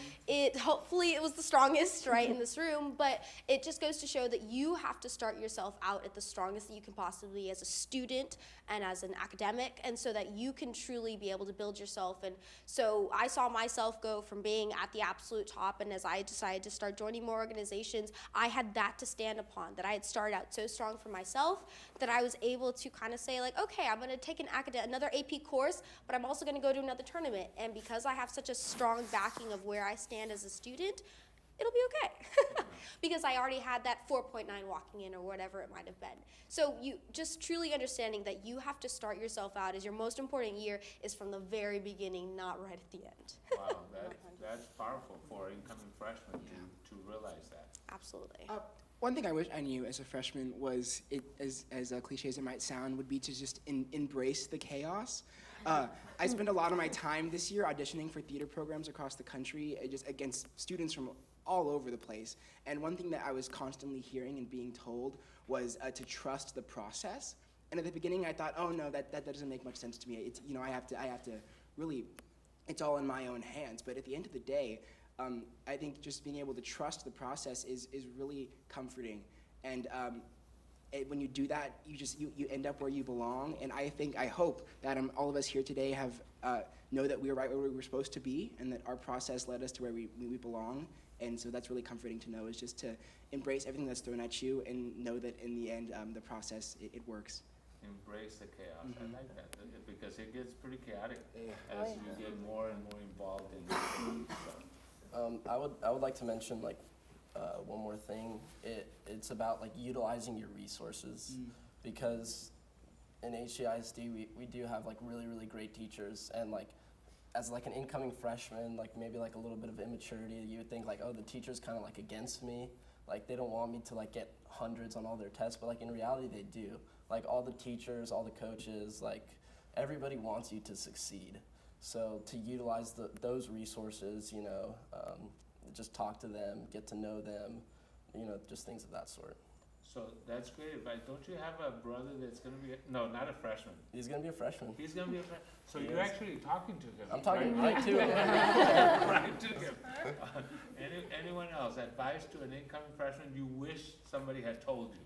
hopefully it was the strongest, right, in this room, but it just goes to show that you have to start yourself out at the strongest that you can possibly be as a student and as an academic, and so that you can truly be able to build yourself. And so I saw myself go from being at the absolute top, and as I decided to start joining more organizations, I had that to stand upon, that I had started out so strong for myself that I was able to kind of say, like, okay, I'm going to take another AP course, but I'm also going to go to another tournament. And because I have such a strong backing of where I stand as a student, it'll be okay. Because I already had that 4.9 walking in, or whatever it might have been. So you just truly understanding that you have to start yourself out as your most important year is from the very beginning, not right at the end. Wow, that's powerful for incoming freshmen to realize that. Absolutely. One thing I wish I knew as a freshman was, as cliche as it might sound, would be to just embrace the chaos. I spent a lot of my time this year auditioning for theater programs across the country, just against students from all over the place. And one thing that I was constantly hearing and being told was to trust the process. And at the beginning I thought, oh no, that doesn't make much sense to me. It's, I have to really, it's all in my own hands. But at the end of the day, I think just being able to trust the process is really comforting. And when you do that, you end up where you belong. And I hope that all of us here today have know that we are right where we were supposed to be, and that our process led us to where we belong. And so that's really comforting to know, is just to embrace everything that's thrown at you and know that in the end, the process, it works. Embrace the chaos. I like that, because it gets pretty chaotic as you get more and more involved in the stuff. I would like to mention, like, one more thing. It's about, like, utilizing your resources, because in HCISD we do have, like, really great teachers, and, like, as, like, an incoming freshman, like, maybe, like, a little bit of immaturity, you would think, like, oh, the teacher's kind of, like, against me, like, they don't want me to, like, get hundreds on all their tests, but, like, in reality they do. Like, all the teachers, all the coaches, like, everybody wants you to succeed. So to utilize those resources, just talk to them, get to know them, just things of that sort. So that's great advice. Don't you have a brother that's going to be, no, not a freshman. He's going to be a freshman. He's going to be a freshman. So you're actually talking to him. I'm talking right to him. Right to him. Anyone else, advice to an incoming freshman you wish somebody had told you?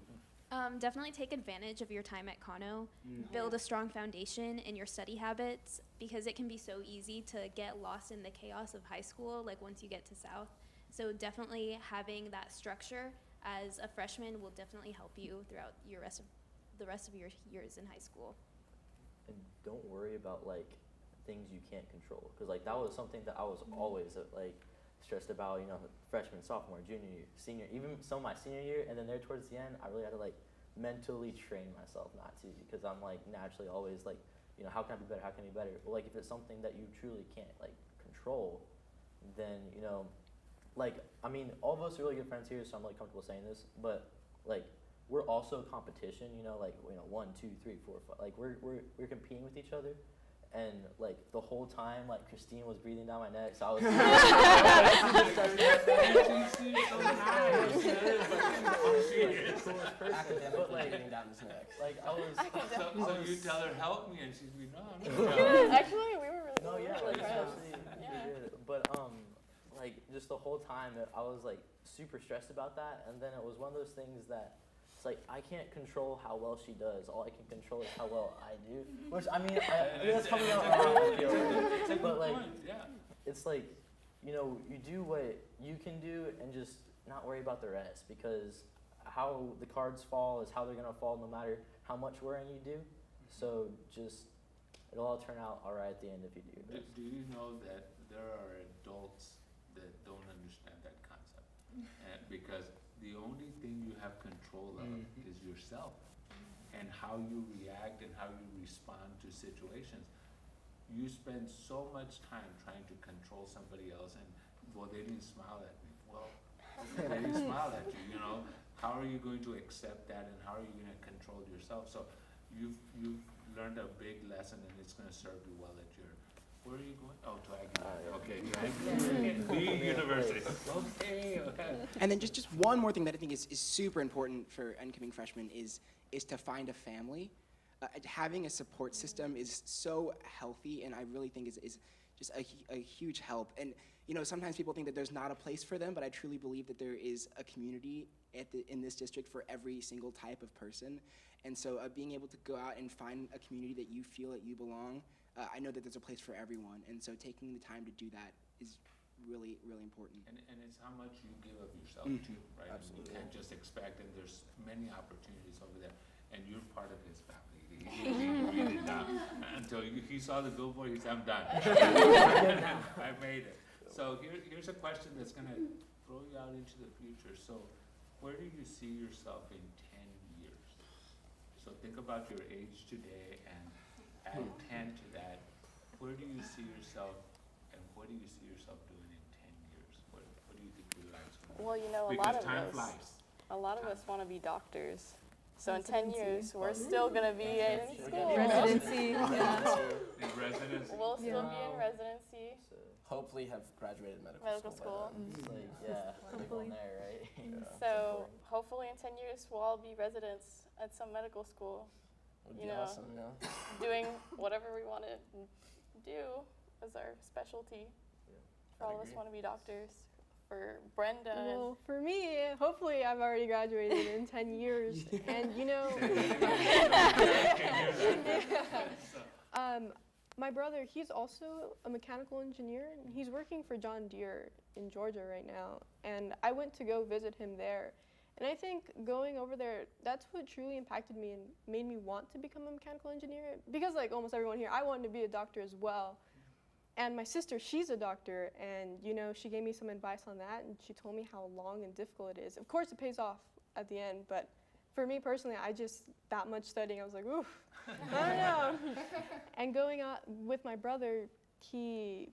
Definitely take advantage of your time at Kano. Build a strong foundation in your study habits, because it can be so easy to get lost in the chaos of high school, like once you get to South. So definitely having that structure as a freshman will definitely help you throughout the rest of your years in high school. And don't worry about, like, things you can't control, because, like, that was something that I was always like stressed about, freshman, sophomore, junior year, senior, even some of my senior year, and then there towards the end, I really had to, like, mentally train myself not to, because I'm, like, naturally always, like, how can I be better, how can I be better? But, like, if it's something that you truly can't, like, control, then, like, I mean, all of us are really good friends here, so I'm really comfortable saying this, but, like, we're also competition, like, 1, 2, 3, 4, 5, like, we're competing with each other. And, like, the whole time, like, Christine was breathing down my neck, so I was Academically breathing down his neck. Like, I was So you tell her, help me, and she'd be, no, I'm not. Actually, we were really no, yeah, really like, friends. especially, Yeah. but, like, just the whole time, I was, like, super stressed about that, and then it was one of those things that, it's like, I can't control how well she does. All I can control is how well I do. Which, I mean, that's coming out wrong, but, like, it's like, you do what you can do and just not worry about the rest, because how the cards fall is how they're going to fall no matter how much worrying you do. So just it'll all turn out all right at the end if you do your Do, best. do you know that there are adults that don't understand that concept? And because the only thing you have control of is yourself and how you react and how you respond to situations. You spend so much time trying to control somebody else and, well, they didn't smile at me. Well, they didn't smile at you, you know? How are you going to accept that and how are you gonna control yourself? So you've learned a big lesson and it's gonna serve you well at your, where are you going? Oh, to Aggie. Okay, the university. Okay. And then just one more thing that I think is super important for incoming freshmen is to find a family. Having a support system is so healthy, and I really think is just a huge help. And you know, sometimes people think that there's not a place for them, but I truly believe that there is a community in this district for every single type of person. And so being able to go out and find a community that you feel that you belong, I know that there's a place for everyone. And so taking the time to do that is really, really important. And it's how much you give of yourself too, right? Absolutely. You can't just expect, and there's many opportunities over there. And you're part of his family. He did not, until he saw the billboard, he said, I'm done. I made it. So here's a question that's gonna throw you out into the future. So where do you see yourself in 10 years? So think about your age today and add 10 to that. Where do you see yourself and what do you see yourself doing in 10 years? What do you think your life's gonna be? Well, you know, Because time flies. a lot of us want to be doctors. So in 10 Residency. years, we're still going to be in school. Residency. Yeah. In residency. We'll still be in residency. So, Hopefully have graduated medical Medical school. school. it's like, yeah, live Hopefully. on there, right? Yeah. So hopefully in 10 years, we'll all be residents at some medical school, Would you be know. awesome, yeah. doing whatever we want to do as our specialty. For all of us agree. want to be doctors. For Brenda, Well, for me, hopefully I've already graduated in 10 years. And you know, my brother, he's also a mechanical engineer. And he's working for John Deere in Georgia right now. And I went to go visit him there. And I think going over there, that's what truly impacted me and made me want to become a mechanical engineer. Because like almost everyone here, I wanted to be a doctor as well. And my sister, she's a doctor, and you know, she gave me some advice on that, and she told me how long and difficult it is. Of course, it pays off at the end, but for me personally, that much studying, I was like, oof, I don't know. And going out with my brother, he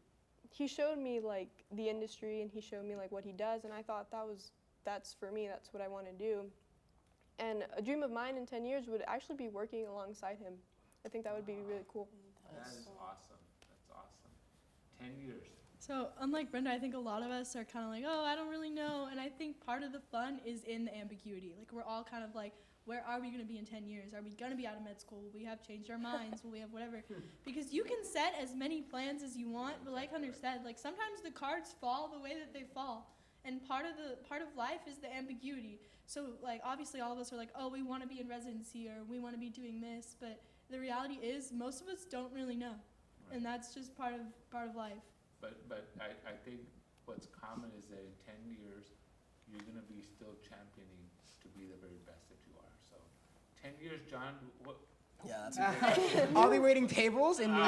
showed me like the industry, and he showed me like what he does, and I thought that's for me, that's what I want to do. And a dream of mine in 10 years would actually be working alongside him. I think that would be really cool. That is awesome. That's awesome. 10 years. So unlike Brenda, I think a lot of us are kind of like, oh, I don't really know. And I think part of the fun is in the ambiguity. Like we're all kind of like, where are we going to be in 10 years? Are we going to be out of med school? Will we have changed our minds? Will we have whatever? Because you can set as many plans as you want, but like Hunter said, like sometimes the cards fall the way that they fall. And part of life is the ambiguity. So like obviously all of us are like, oh, we want to be in residency or we want to be doing this, but the reality is most of us don't really know. And that's just part of life. But I think what's common is that in 10 years, you're gonna be still championing to be the very best that you are. So 10 years, John, what? Yeah, that's a great question. Are they waiting tables in New York?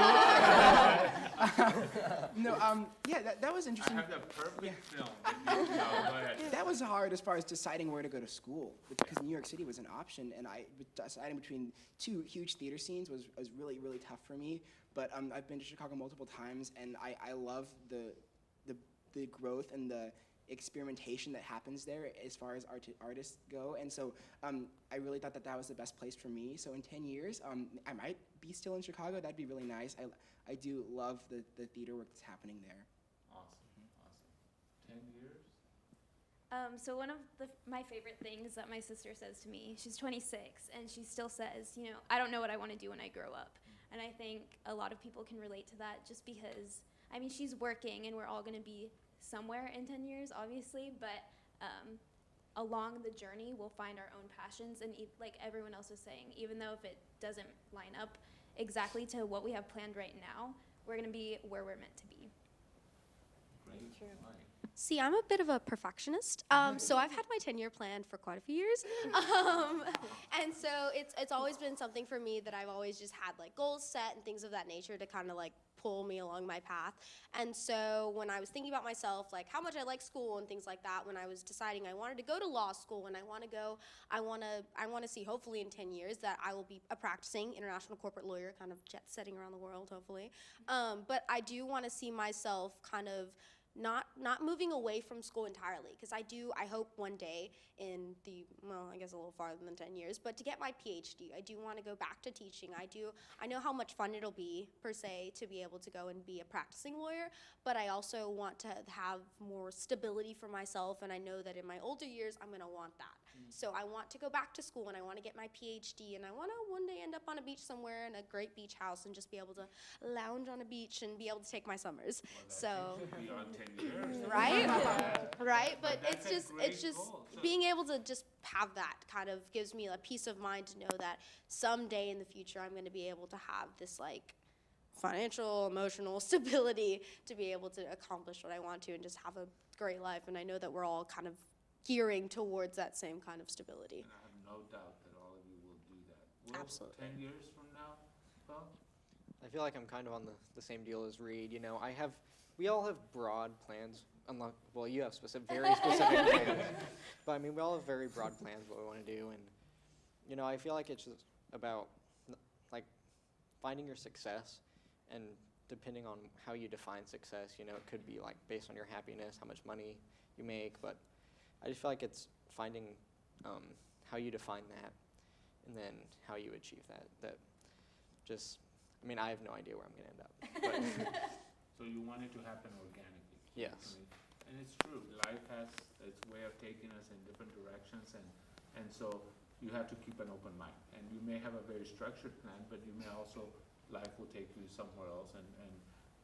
Yeah, that was I interesting. have the perfect film. No, go ahead. That was hard as far as deciding where to go to school, because New York City was an option, and deciding between two huge theater scenes was really, really tough for me. But I've been to Chicago multiple times, and I love the growth and the experimentation that happens there as far as artists go. And so I really thought that was the best place for me. So in 10 years, I might be still in Chicago. That'd be really nice. I do love the theater work that's happening there. Awesome, awesome. 10 years? So one of my favorite things that my sister says to me, she's 26, and she still says, you know, I don't know what I want to do when I grow up. And I think a lot of people can relate to that just because, I mean, she's working and we're all going to be somewhere in 10 years, obviously, but along the journey, we'll find our own passions. And like everyone else was saying, even though if it doesn't line up exactly to what we have planned right now, we're going to be where we're meant to be. Great. True. Right. See, I'm a bit of a perfectionist, so I've had my 10-year plan for quite a few years, and so it's always been something for me that I've always just had like goals set and things of that nature to kind of like pull me along my path. And so when I was thinking about myself, like how much I like school and things like that, when I was deciding I wanted to go to law school and I want to see hopefully in 10 years that I will be a practicing international corporate lawyer, kind of jet setting around the world, hopefully. But I do want to see myself kind of not moving away from school entirely, because I hope one day in the, well, I guess a little farther than 10 years, but to get my PhD. I do want to go back to teaching. I know how much fun it'll be, per se, to be able to go and be a practicing lawyer, but I also want to have more stability for myself, and I know that in my older years, I'm going to want that. So I want to go back to school, and I want to get my PhD, and I want to one day end up on a beach somewhere in a great beach house and just be able to lounge on a beach and be able to take my summers. Well, that beyond 10 years. Right? Yeah. Right? But that's a it's great just goal. So- being able to just have that kind of gives me a peace of mind to know that someday in the future I'm going to be able to have this like financial, emotional stability to be able to accomplish what I want to and just have a great life. And I know that we're all kind of gearing towards that same kind of stability. And I have no doubt that all of you will do that. Will, Absolutely. 10 years from now, Bo? I feel like I'm kind of on the same deal as Reed. You know, we all have broad plans. Well, you have very specific plans. But I mean, we all have very broad plans what we want to do. And, you know, I feel like it's just about, like, finding your success. And depending on how you define success, you know, it could be, like, based on your happiness, how much money you make. But I just feel like it's finding how you define that and then how you achieve that. I mean, I have no idea where I'm going to end up. But So you want it to happen organically. Yes. I mean, and it's true, life has its way of taking us in different directions, and so you have to keep an open mind. And you may have a very structured plan, but you may also, life will take you somewhere else and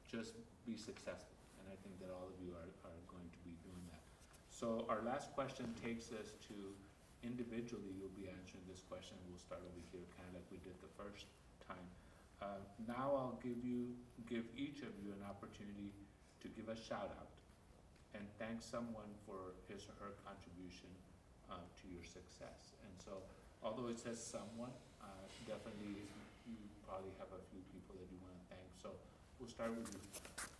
just be successful. And I think that all of you are going to be doing that. So our last question takes us to, individually you'll be answering this question. We'll start over here, kind of like we did the first time. Now I'll give each of you an opportunity to give a shout out and thank someone for his or her contribution to your success. And so, although it says someone, definitely you probably have a few people that you want to thank. So we'll start with you.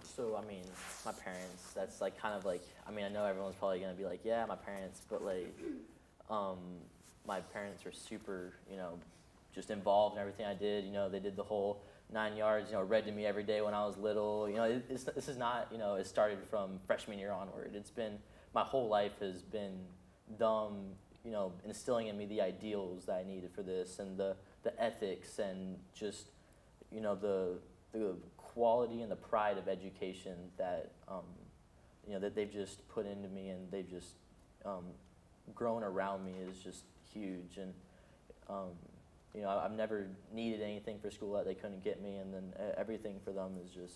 So, I mean, my parents, that's like kind of like, I mean, I know everyone's probably going to be like, yeah, my parents, but like, my parents are super, you know, just involved in everything I did. You know, they did the whole 9 yards, you know, read to me every day when I was little. You know, this is not, you know, it started from freshman year onward. It's been, my whole life has been them, you know, instilling in me the ideals that I needed for this and the ethics and just, you know, the quality and the pride of education that, you know, that they've just put into me and they've just grown around me is just huge. And, you know, I've never needed anything for school that they couldn't get me, and then everything for them is just,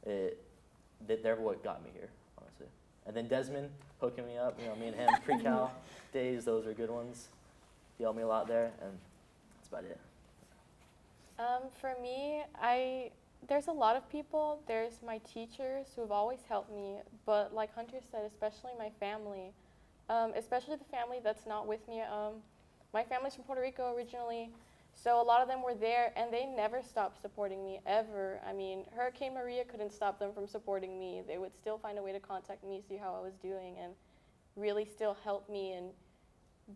they're what got me here, honestly. And then Desmond hooking me up, you know, me and him, pre-cal days, those are good ones. He helped me a lot there, and that's about it. For me, there's a lot of people. There's my teachers who have always helped me, but like Hunter said, especially my family, especially the family that's not with me. My family's from Puerto Rico originally, so a lot of them were there, and they never stopped supporting me, ever. I mean, Hurricane Maria couldn't stop them from supporting me. They would still find a way to contact me, see how I was doing, and really still help me and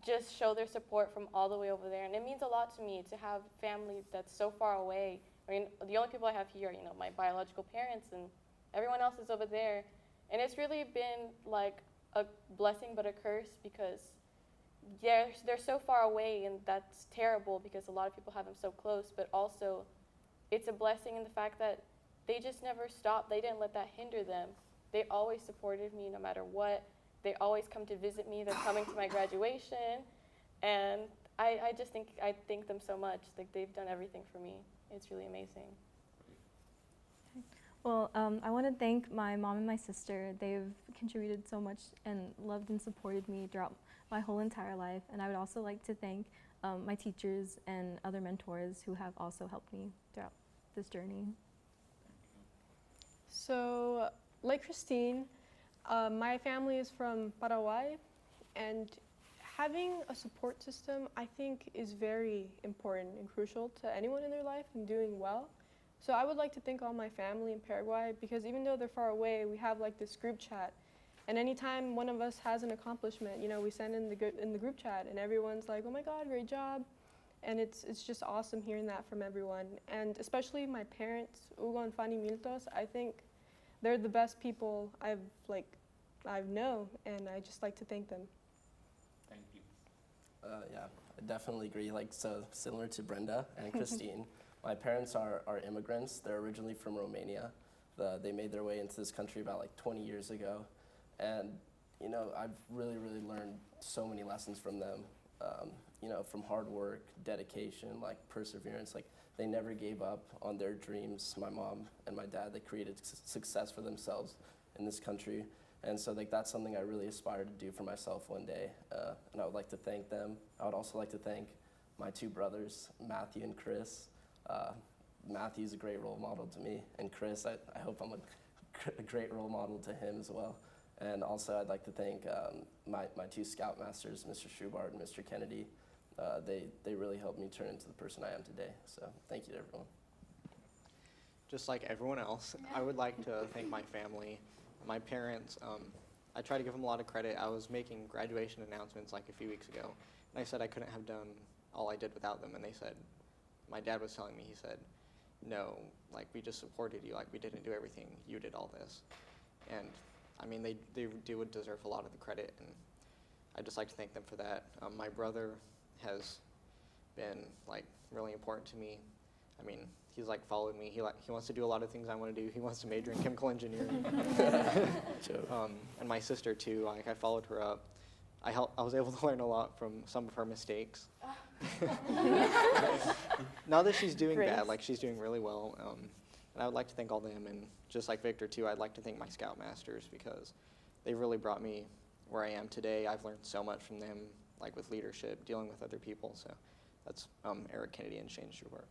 just show their support from all the way over there. And it means a lot to me to have family that's so far away. I mean, the only people I have here are, you know, my biological parents, and everyone else is over there. And it's really been like a blessing but a curse, because they're so far away, and that's terrible because a lot of people have them so close, but also it's a blessing in the fact that they just never stopped. They didn't let that hinder them. They always supported me no matter what. They always come to visit me. They're coming to my graduation, and I thank them so much. Like, they've done everything for me. It's really amazing. Well, I want to thank my mom and my sister. They've contributed so much and loved and supported me throughout my whole entire life. And I would also like to thank my teachers and other mentors who have also helped me throughout this journey. So, like Christine, My family is from Paraguay, and having a support system, I think, is very important and crucial to anyone in their life and doing well. So I would like to thank all my family in Paraguay, because even though they're far away, we have like this group chat. And anytime one of us has an accomplishment, you know, we send in the group chat, and everyone's like, "Oh my God, great job!" And it's just awesome hearing that from everyone. And especially my parents, Hugo and Fanny Miltos. I think they're the best people I've known, and I just like to thank them. Thank you. Yeah, I definitely agree. Like, so similar to Brenda and Christine, my parents are immigrants. They're originally from Romania. They made their way into this country about like 20 years ago. And, you know, I've really learned so many lessons from them, you know, from hard work, dedication, like perseverance. Like, they never gave up on their dreams. My mom and my dad, they created success for themselves in this country. And so, like, that's something I really aspire to do for myself one day. And I would like to thank them. I would also like to thank my two brothers, Matthew and Chris. Matthew's a great role model to me. And Chris, I hope I'm a great role model to him as well. And also, I'd like to thank my two scoutmasters, Mr. Schubart and Mr. Kennedy. They really helped me turn into the person I am today. So thank you to everyone. Just like everyone else, I would like to thank my family, my parents. I try to give them a lot of credit. I was making graduation announcements like a few weeks ago, and I said I couldn't have done all I did without them. And they said, my dad was telling me, he said, "No, like, we just supported you. Like, we didn't do everything. You did all this." And I mean, they do deserve a lot of the credit, and I'd just like to thank them for that. My brother has been like really important to me. I mean, he's like followed me. He wants to do a lot of things I want to do. He wants to major in chemical engineering. And my sister too. Like, I followed her up. I was able to learn a lot from some of her mistakes. Now that she's doing bad, like, she's doing really well. And I would like to thank all them, and just like Victor too, I'd like to thank my Scoutmasters, because they really brought me where I am today. I've learned so much from them, like with leadership, dealing with other people. So that's Eric Kennedy and Shane Schubart.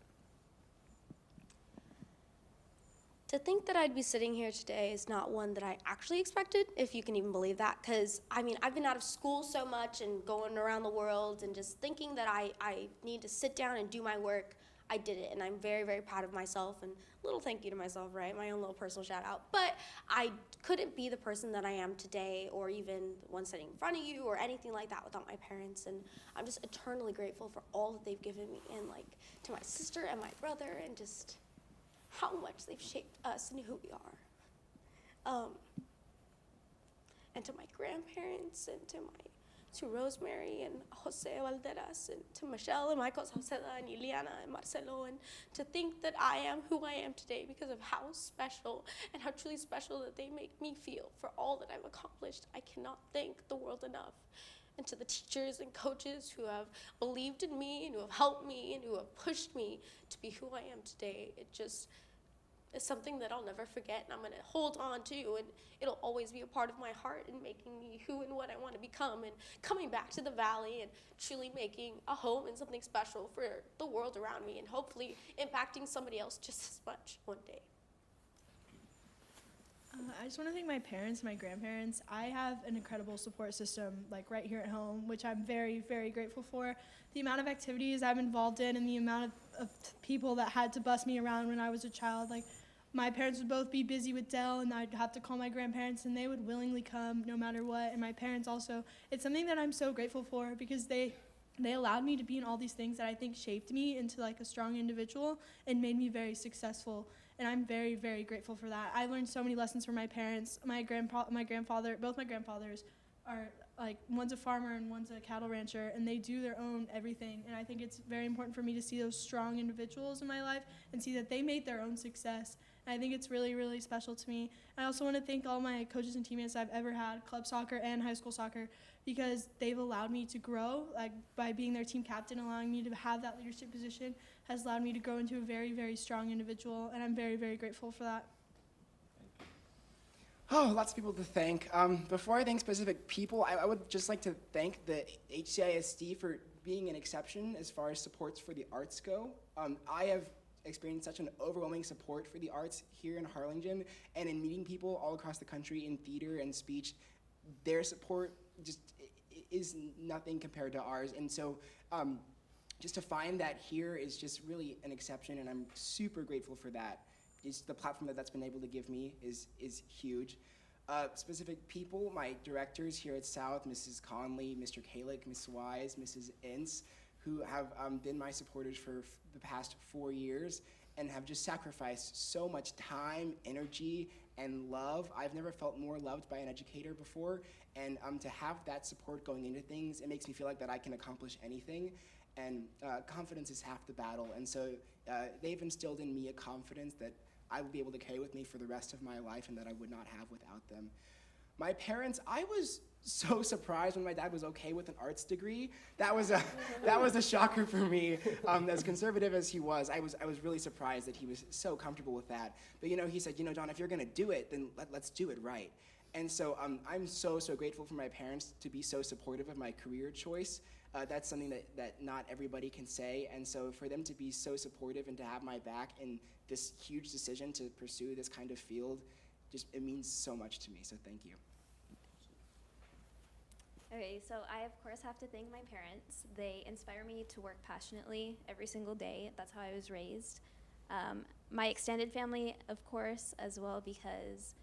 To think that I'd be sitting here today is not one that I actually expected, if you can even believe that, because, I mean, I've been out of school so much and going around the world and just thinking that I need to sit down and do my work. I did it, and I'm very proud of myself, and a little thank you to myself, right? My own little personal shout out. But I couldn't be the person that I am today, or even the one sitting in front of you, or anything like that without my parents. And I'm just eternally grateful for all that they've given me, and like to my sister and my brother, and just how much they've shaped us and who we are. And to my grandparents, and to Rosemary and Jose Valderas, and to Michelle and Michael Sauceda and Ileana and Marcelo, and to think that I am who I am today because of how special and how truly special that they make me feel for all that I've accomplished. I cannot thank the world enough. And to the teachers and coaches who have believed in me and who have helped me and who have pushed me to be who I am today, it just is something that I'll never forget, and I'm going to hold on to, and it'll always be a part of my heart in making me who and what I want to become, and coming back to the Valley and truly making a home and something special for the world around me, and hopefully impacting somebody else just as much one day. I just want to thank my parents and my grandparents. I have an incredible support system, like right here at home, which I'm very grateful for. The amount of activities I'm involved in and the amount of people that had to bus me around when I was a child. Like, my parents would both be busy with Dell, and I'd have to call my grandparents, and they would willingly come no matter what. And my parents also. It's something that I'm so grateful for, because they allowed me to be in all these things that I think shaped me into like a strong individual and made me very successful. And I'm very grateful for that. I learned so many lessons from my parents. My grandfather, both my grandfathers are like, one's a farmer and one's a cattle rancher, and they do their own everything. And I think it's very important for me to see those strong individuals in my life and see that they made their own success. And I think it's really special to me. I also want to thank all my coaches and teammates I've ever had, club soccer and high school soccer, because they've allowed me to grow. Like, by being their team captain, allowing me to have that leadership position has allowed me to grow into a very strong individual, and I'm very grateful for that. Oh, lots of people to thank. Before I thank specific people, I would just like to thank the HCISD for being an exception as far as supports for the arts go. I have experienced such an overwhelming support for the arts here in Harlingen, and in meeting people all across the country in theater and speech, their support just is nothing compared to ours. And so just to find that here is just really an exception, and I'm super grateful for that. Just the platform that that's been able to give me is huge. Specific people, my directors here at South, Mrs. Conley, Mr. Kalick, Ms. Wise, Mrs. Ince, who have been my supporters for the past 4 years and have just sacrificed so much time, energy, and love. I've never felt more loved by an educator before, and to have that support going into things, it makes me feel like that I can accomplish anything, and confidence is half the battle. And so they've instilled in me a confidence that I will be able to carry with me for the rest of my life and that I would not have without them. My parents, I was so surprised when my dad was okay with an arts degree. That was a shocker for me. As conservative as he was, I was really surprised that he was so comfortable with that. But he said, John, if you're gonna do it, then let's do it right. And so I'm so grateful for my parents to be so supportive of my career choice. That's something that not everybody can say. And so for them to be so supportive and to have my back in this huge decision to pursue this kind of field, it means so much to me. So thank you. Okay, so I of course have to thank my parents. They inspire me to work passionately every single day. That's how I was raised. My extended family, of course, as well, because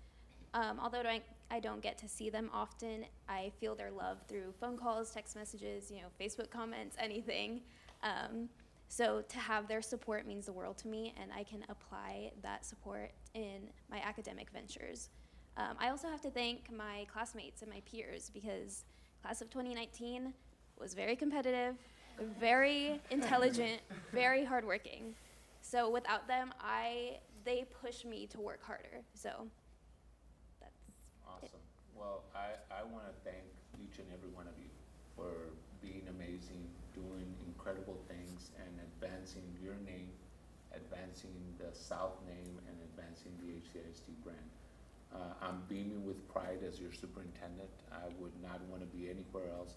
although I don't get to see them often, I feel their love through phone calls, text messages, Facebook comments, anything. So to have their support means the world to me, and I can apply that support in my academic ventures. I also have to thank my classmates and my peers, because class of 2019 was very competitive, very intelligent, very hardworking. So without them, they push me to work harder. So that's awesome. Well, I want to thank each and every one of you for being amazing, doing incredible things, and advancing your name, advancing the South name, and advancing the HCISD brand. I'm beaming with pride as your superintendent. I would not want to be anywhere else.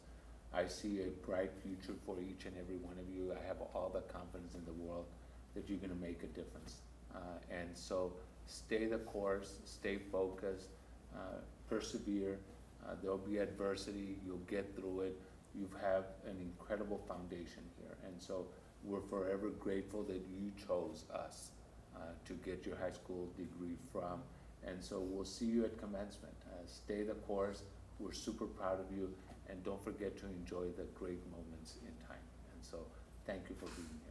I see a bright future for each and every one of you. I have all the confidence in the world that you're going to make a difference. And so stay the course, stay focused, persevere. There'll be adversity, you'll get through it. You have an incredible foundation here. And so we're forever grateful that you chose us to get your high school degree from. And so we'll see you at commencement. Stay the course. We're super proud of you. And don't forget to enjoy the great moments in time. And so thank you for being here.